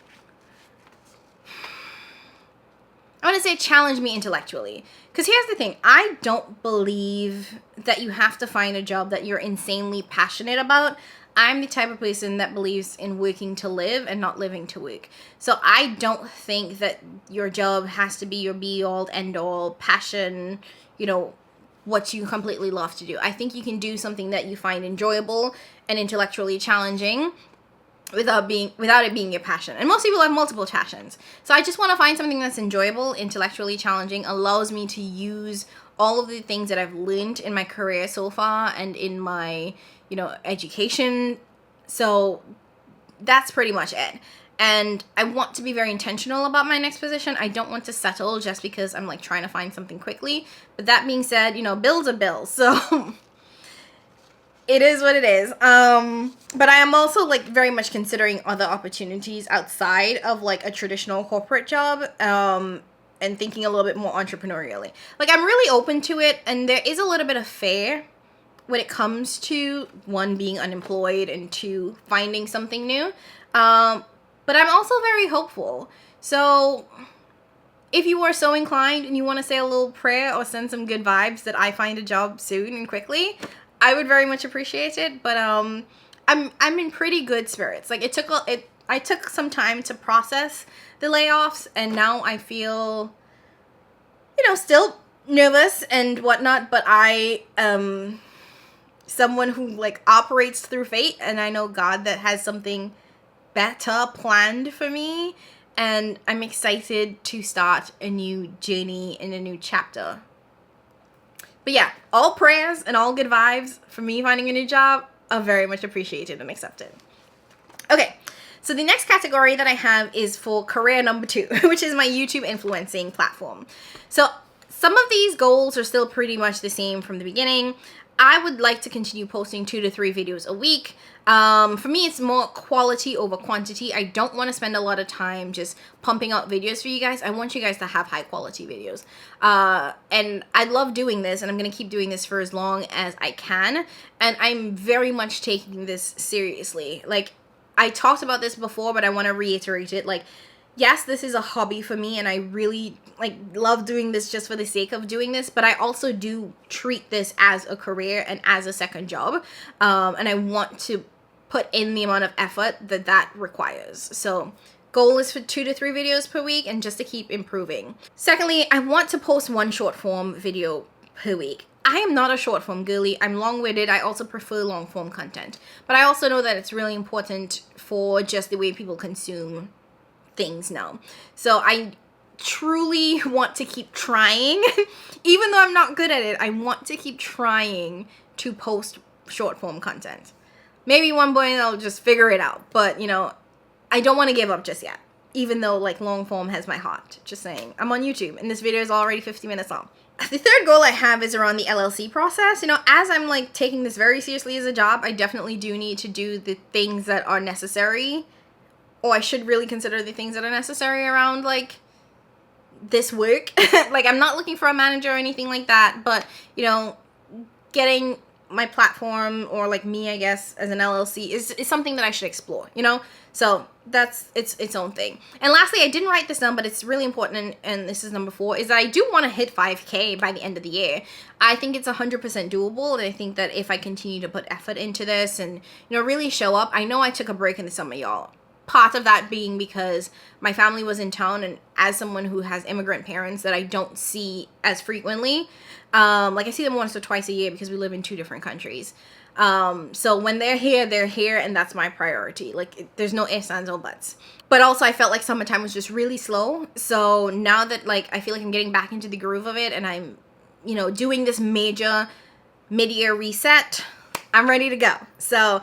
A: I want to say, challenge me intellectually. Because here's the thing, I don't believe that you have to find a job that you're insanely passionate about. I'm the type of person that believes in working to live and not living to work. So I don't think that your job has to be your be-all, end-all, passion, you know, what you completely love to do. I think you can do something that you find enjoyable and intellectually challenging without it being your passion. And most people have multiple passions. So I just want to find something that's enjoyable, intellectually challenging, allows me to use all of the things that I've learned in my career so far and in my, you know, education. So that's pretty much it. And I want to be very intentional about my next position. I don't want to settle just because I'm like trying to find something quickly. But that being said, you know, bills are bills. So it is what it is. But I am also like very much considering other opportunities outside of like a traditional corporate job, and thinking a little bit more entrepreneurially. Like, I'm really open to it, and there is a little bit of fear when it comes to, one, being unemployed, and two, finding something new. But I'm also very hopeful. So if you are so inclined and you want to say a little prayer or send some good vibes that I find a job soon and quickly, I would very much appreciate it. But I'm in pretty good spirits. Like, I took some time to process the layoffs, and now I feel, you know, still nervous and whatnot, but I am someone who, like, operates through fate, and I know God that has something better planned for me, and I'm excited to start a new journey and a new chapter. But yeah, all prayers and all good vibes for me finding a new job are very much appreciated and accepted. Okay, so the next category that I have is for career number 2, which is my YouTube influencing platform. So some of these goals are still pretty much the same from the beginning. I would like to continue posting 2 to 3 videos a week. For me, it's more quality over quantity. I don't want to spend a lot of time just pumping out videos for you guys. I want you guys to have high quality videos. And I love doing this, and I'm going to keep doing this for as long as I can. And I'm very much taking this seriously. Like, I talked about this before, but I want to reiterate it. Like, yes, this is a hobby for me, and I really, like, love doing this just for the sake of doing this, but I also do treat this as a career and as a second job, and I want to put in the amount of effort that that requires. So goal is for 2 to 3 videos per week, and just to keep improving. Secondly, I want to post 1 short form video per week. I am not a short form girly. I'm long-winded. I also prefer long form content, but I also know that it's really important for just the way people consume things now. So I truly want to keep trying. Even though I'm not good at it, I want to keep trying to post short form content. Maybe one point I'll just figure it out, but you know, I don't want to give up just yet, even though, like, long form has my heart. Just saying. I'm on YouTube, and this video is already 50 minutes long. The third goal I have is around the LLC process. You know, as I'm, like, taking this very seriously as a job, I definitely do need to do the things that are necessary, or I should really consider the things that are necessary around, like, this work. Like, I'm not looking for a manager or anything like that, but, you know, getting my platform, or like me, I guess, as an LLC is something that I should explore, you know? So that's its own thing. And lastly, I didn't write this down, but it's really important, and this is number 4, is that I do want to hit 5K by the end of the year. I think it's 100% doable, and I think that if I continue to put effort into this and, you know, really show up. I know I took a break in the summer, y'all. Part of that being because my family was in town, and as someone who has immigrant parents that I don't see as frequently, like, I see them once or twice a year because we live in 2 different countries. So when they're here, and that's my priority. Like, there's no ifs, ands, or buts. But also, I felt like summertime was just really slow. So now that, like, I feel like I'm getting back into the groove of it, and I'm, you know, doing this major mid-year reset, I'm ready to go. So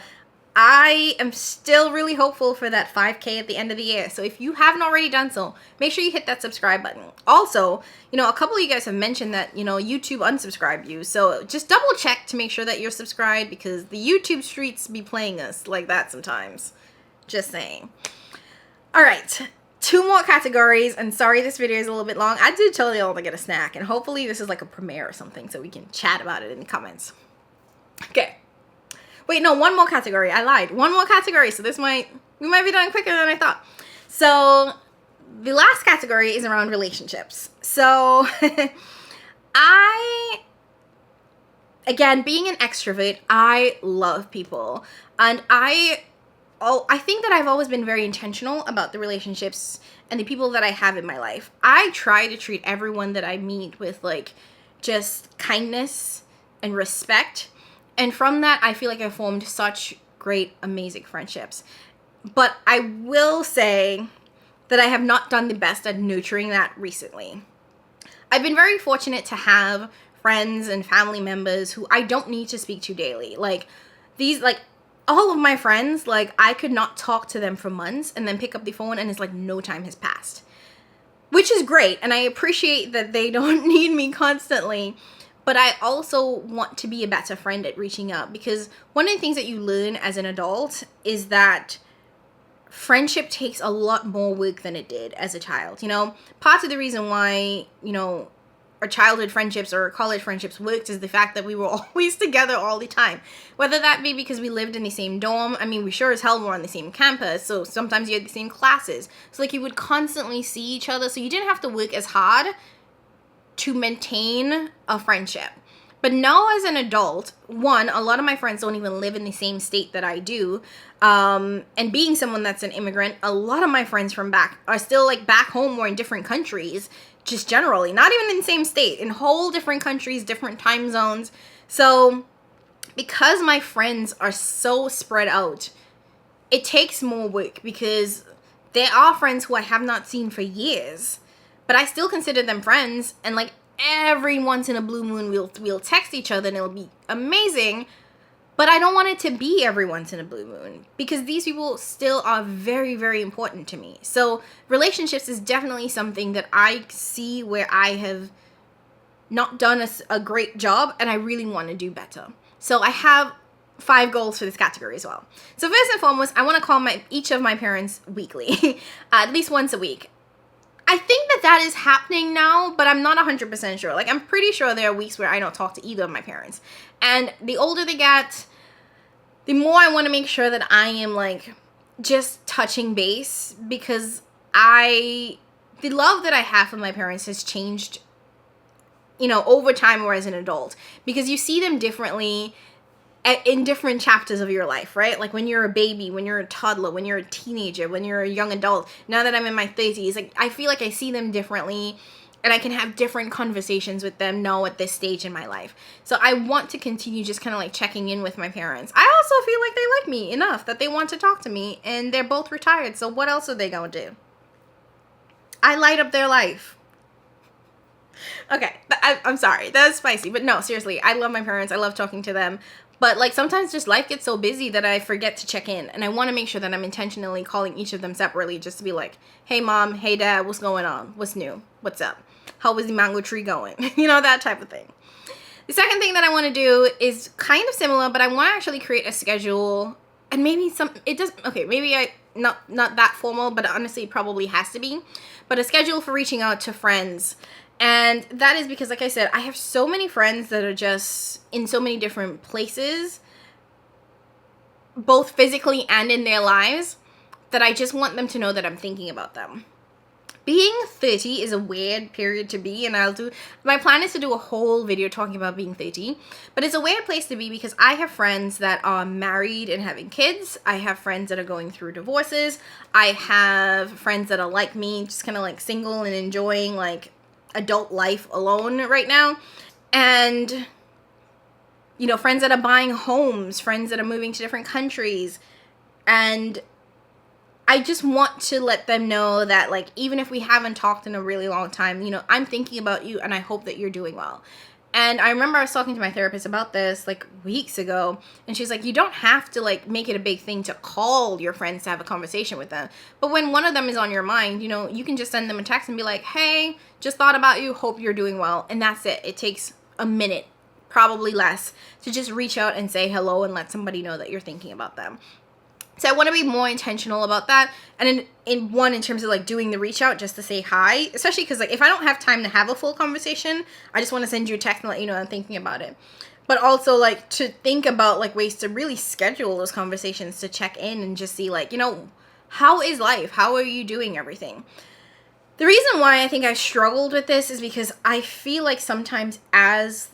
A: I am still really hopeful for that 5K at the end of the year. So if you haven't already done so, make sure you hit that subscribe button. Also, you know, a couple of you guys have mentioned that, you know, YouTube unsubscribed you. So just double check to make sure that you're subscribed, because the YouTube streets be playing us like that sometimes. Just saying. All right, 2 more categories. And sorry, this video is a little bit long. I did tell you all to get a snack, and hopefully this is like a premiere or something so we can chat about it in the comments. Okay. Wait, no, 1 more category. I lied. 1 more category. So we might be done quicker than I thought. So the last category is around relationships. So again, being an extrovert, I love people. And I think that I've always been very intentional about the relationships and the people that I have in my life. I try to treat everyone that I meet with, like, just kindness and respect. And from that, I feel like I formed such great, amazing friendships. But I will say that I have not done the best at nurturing that recently. I've been very fortunate to have friends and family members who I don't need to speak to daily. Like, all of my friends, like, I could not talk to them for months and then pick up the phone and it's like no time has passed. Which is great, and I appreciate that they don't need me constantly. But I also want to be a better friend at reaching out, because one of the things that you learn as an adult is that friendship takes a lot more work than it did as a child. You know, part of the reason why, you know, our childhood friendships or our college friendships worked is the fact that we were always together all the time. Whether that be because we lived in the same dorm. I mean, we sure as hell were on the same campus, so sometimes you had the same classes. So like you would constantly see each other, so you didn't have to work as hard to maintain a friendship. But now as an adult, one, a lot of my friends don't even live in the same state that I do. And being someone that's an immigrant, a lot of my friends from back are still like back home or in different countries, just generally, not even in the same state, in whole different countries, different time zones. So because my friends are so spread out, it takes more work because there are friends who I have not seen for years, but I still consider them friends. And like every once in a blue moon, we'll text each other and it'll be amazing. But I don't want it to be every once in a blue moon because these people still are very, very important to me. So relationships is definitely something that I see where I have not done a great job and I really want to do better. So I have 5 goals for this category as well. So first and foremost, I want to call each of my parents weekly, at least once a week. I think that is happening now, but I'm not 100% sure. Like, I'm pretty sure there are weeks where I don't talk to either of my parents. And the older they get, the more I want to make sure that I am, like, just touching base because the love that I have for my parents has changed, you know, over time or as an adult. Because you see them differently in different chapters of your life, right? Like when you're a baby, when you're a toddler, when you're a teenager, when you're a young adult. Now that I'm in my 30s, like I feel like I see them differently and I can have different conversations with them now at this stage in my life. So I want to continue just kind of like checking in with my parents. I also feel like they like me enough that they want to talk to me, and they're both retired, so what else are they gonna do? I light up their life. Okay, I'm sorry, that's spicy, but no, seriously, I love my parents. I love talking to them. But like sometimes just life gets so busy that I forget to check in, and I want to make sure that I'm intentionally calling each of them separately just to be like, hey mom, hey dad, what's going on? What's new? What's up? How was the mango tree going? You know, that type of thing. The second thing that I want to do is kind of similar, but I want to actually create a schedule, and maybe not that formal, but honestly it probably has to be, but a schedule for reaching out to friends. And that is because, like I said, I have so many friends that are just in so many different places, both physically and in their lives, that I just want them to know that I'm thinking about them. Being 30 is a weird period to be, and my plan is to do a whole video talking about being 30, but it's a weird place to be because I have friends that are married and having kids. I have friends that are going through divorces. I have friends that are like me, just kind of like single and enjoying like adult life alone right now. And you know, friends that are buying homes, friends that are moving to different countries. And I just want to let them know that, like, even if we haven't talked in a really long time, you know, I'm thinking about you and I hope that you're doing well. And I remember I was talking to my therapist about this like weeks ago, and she's like, you don't have to like make it a big thing to call your friends to have a conversation with them. But when one of them is on your mind, you know, you can just send them a text and be like, hey, just thought about you, hope you're doing well. And that's it. It takes a minute, probably less, to just reach out and say hello and let somebody know that you're thinking about them. So I want to be more intentional about that. And in terms of like doing the reach out just to say hi, especially because like if I don't have time to have a full conversation, I just want to send you a text and let you know I'm thinking about it. But also like to think about like ways to really schedule those conversations, to check in and just see like, you know, how is life? How are you doing everything? The reason why I think I struggled with this is because I feel like sometimes as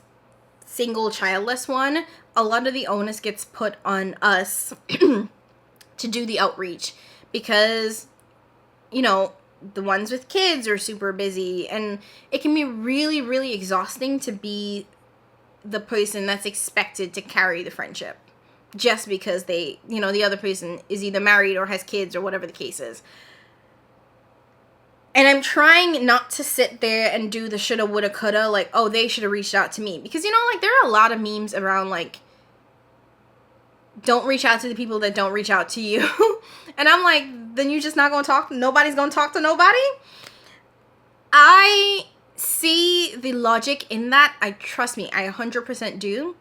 A: single childless one, a lot of the onus gets put on us to do the outreach because, you know, the ones with kids are super busy, and it can be really, really exhausting to be the person that's expected to carry the friendship just because they, you know, the other person is either married or has kids or whatever the case is. And I'm trying not to sit there and do the shoulda, woulda, coulda, like, oh, they should have reached out to me. Because, you know, like, there are a lot of memes around, like, don't reach out to the people that don't reach out to you. And I'm like, then you're just not going to talk? Nobody's going to talk to nobody? I see the logic in that. Trust me, I 100% do.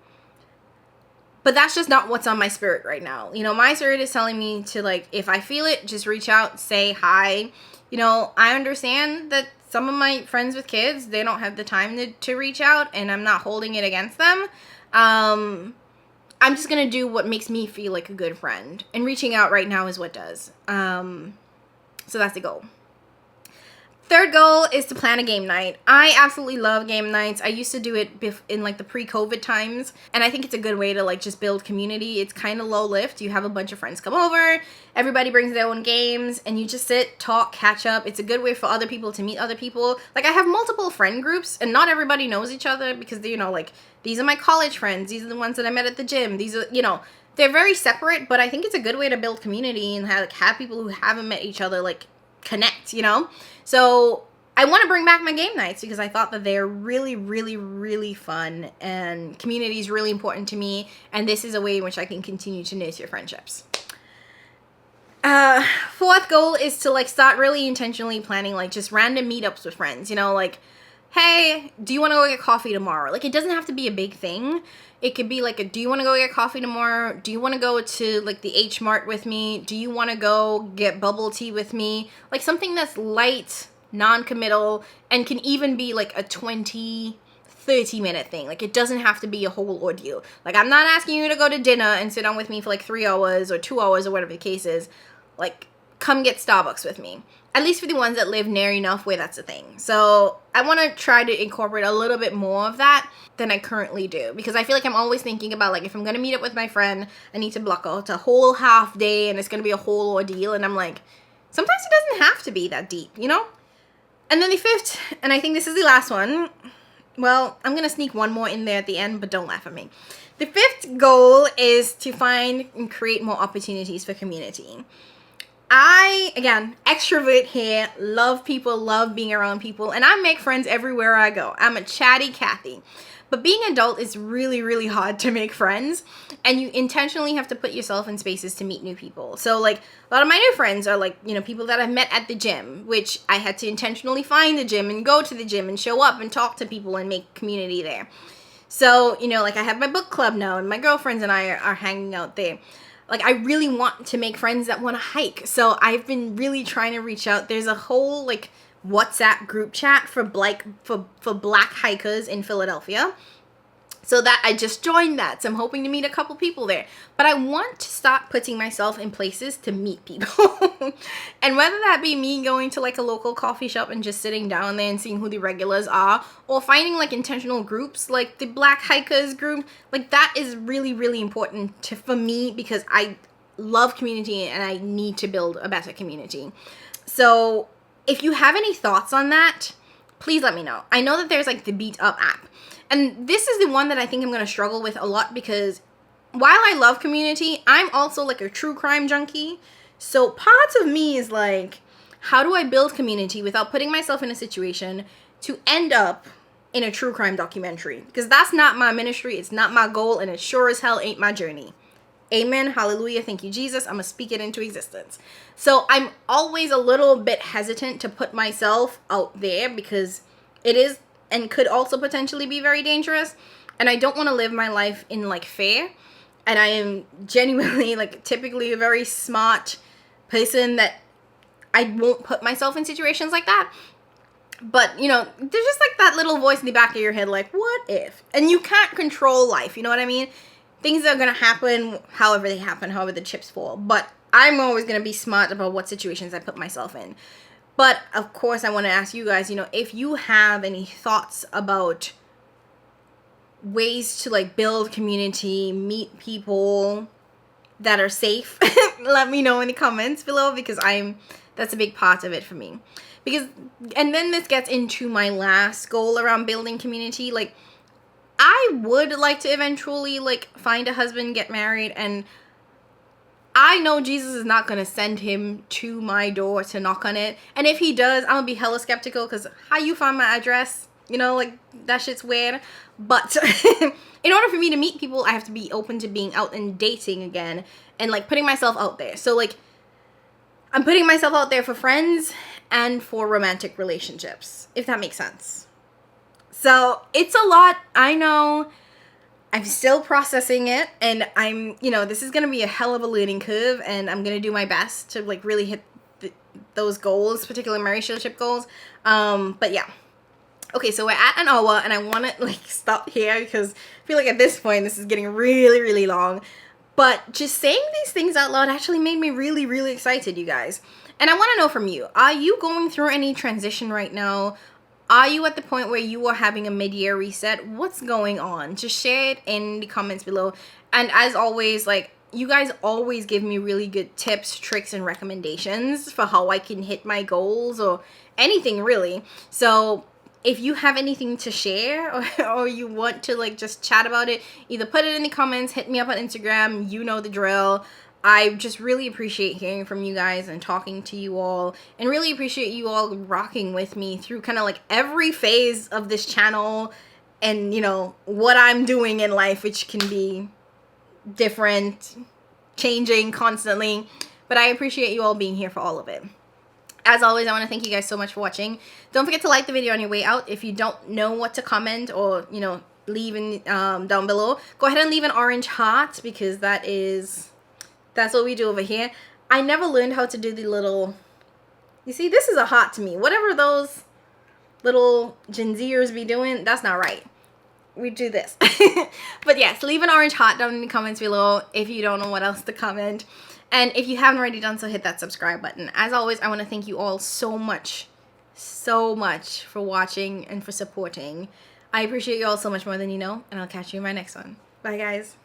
A: But that's just not what's on my spirit right now. You know, my spirit is telling me to, like, if I feel it, just reach out, say hi. You know, I understand that some of my friends with kids, they don't have the time to reach out, and I'm not holding it against them. I'm just going to do what makes me feel like a good friend. And reaching out right now is what does. So that's the goal. Third goal is to plan a game night. I absolutely love game nights. I used to do it in like the pre-COVID times, and I think it's a good way to like just build community. It's kind of low lift. You have a bunch of friends come over, everybody brings their own games, and you just sit, talk, catch up. It's a good way for other people to meet other people. Like, I have multiple friend groups, and not everybody knows each other because they, you know, like, these are my college friends. These are the ones that I met at the gym. These are, you know, they're very separate, but I think it's a good way to build community and have people who haven't met each other like connect, you know? So I want to bring back my game nights because I thought that they're really, really, really fun, and community is really important to me, and this is a way in which I can continue to nurture friendships. Fourth goal is to like start really intentionally planning like just random meetups with friends, you know, like, hey, do you want to go get coffee tomorrow? Like, it doesn't have to be a big thing. It could be like, do you want to go get coffee tomorrow? Do you want to go to like the H Mart with me? Do you want to go get bubble tea with me? Like something that's light, non-committal, and can even be like a 20-30 minute thing. Like, it doesn't have to be a whole ordeal. Like, I'm not asking you to go to dinner and sit down with me for like 3 hours or 2 hours or whatever the case is. Like, come get Starbucks with me. At least for the ones that live near enough where that's a thing. So I want to try to incorporate a little bit more of that than I currently do. Because I feel like I'm always thinking about, like, if I'm going to meet up with my friend, I need to block out a whole half day and it's going to be a whole ordeal. And I'm like, sometimes it doesn't have to be that deep, you know? And then the fifth, and I think this is the last one. Well, I'm going to sneak one more in there at the end, but don't laugh at me. The fifth goal is to find and create more opportunities for community. I, again, extrovert here, love people, love being around people, and I make friends everywhere I go. I'm a chatty Cathy. But being an adult is really, really hard to make friends, and you intentionally have to put yourself in spaces to meet new people. So, like, a lot of my new friends are, like, you know, people that I've met at the gym, which I had to intentionally find the gym and go to the gym and show up and talk to people and make community there. So, you know, like, I have my book club now, and my girlfriends and I are hanging out there. Like, I really want to make friends that want to hike. So I've been really trying to reach out. There's a whole, like, WhatsApp group chat for black hikers in Philadelphia. So that I just joined that. So I'm hoping to meet a couple people there. But I want to start putting myself in places to meet people. And whether that be me going to like a local coffee shop and just sitting down there and seeing who the regulars are, or finding like intentional groups like the Black Hikers group, like that is really, really important for me because I love community and I need to build a better community. So if you have any thoughts on that, please let me know. I know that there's like the Beat Up app. And this is the one that I think I'm going to struggle with a lot because while I love community, I'm also like a true crime junkie. So parts of me is like, how do I build community without putting myself in a situation to end up in a true crime documentary? Because that's not my ministry. It's not my goal. And it sure as hell ain't my journey. Amen. Hallelujah. Thank you, Jesus. I'm going to speak it into existence. So I'm always a little bit hesitant to put myself out there because it is and could also potentially be very dangerous. And I don't want to live my life in like fear. And I am genuinely like typically a very smart person that I won't put myself in situations like that. But, you know, there's just like that little voice in the back of your head like, what if? And you can't control life, you know what I mean? Things are going to happen however they happen, however the chips fall. But I'm always going to be smart about what situations I put myself in. But, of course, I want to ask you guys, you know, if you have any thoughts about ways to, like, build community, meet people that are safe, let me know in the comments below because that's a big part of it for me. And then this gets into my last goal around building community. Like, I would like to eventually, like, find a husband, get married, and I know Jesus is not going to send him to my door to knock on it. And if he does, I'm going to be hella skeptical because how you find my address? You know, like, that shit's weird. But in order for me to meet people, I have to be open to being out and dating again and, like, putting myself out there. So, like, I'm putting myself out there for friends and for romantic relationships, if that makes sense. So, it's a lot. I know. I'm still processing it, and you know, this is going to be a hell of a learning curve, and I'm going to do my best to, like, really hit those goals, particularly my relationship goals. But yeah. Okay, so we're at an hour, and I want to like stop here because I feel like at this point this is getting really, really long. But just saying these things out loud actually made me really, really excited, you guys. And I want to know from you, are you going through any transition right now? Are you at the point where you are having a mid-year reset? What's going on? Just share it in the comments below. And as always, like, you guys always give me really good tips, tricks, and recommendations for how I can hit my goals or anything really. So if you have anything to share or you want to like just chat about it, either put it in the comments, hit me up on Instagram, you know the drill. I just really appreciate hearing from you guys and talking to you all, and really appreciate you all rocking with me through kind of like every phase of this channel and, you know, what I'm doing in life, which can be different, changing constantly. But I appreciate you all being here for all of it. As always, I want to thank you guys so much for watching. Don't forget to like the video on your way out. If you don't know what to comment or, you know, leave in down below, go ahead and leave an orange heart, because that's what we do over here. I never learned how to do the little, you see, this is a heart to me. Whatever those little Gen Zers be doing, that's not right. We do this. But yes, leave an orange heart down in the comments below if you don't know what else to comment. And if you haven't already done so, hit that subscribe button. As always, I want to thank you all so much for watching and for supporting. I appreciate you all so much more than you know, and I'll catch you in my next one. Bye, guys.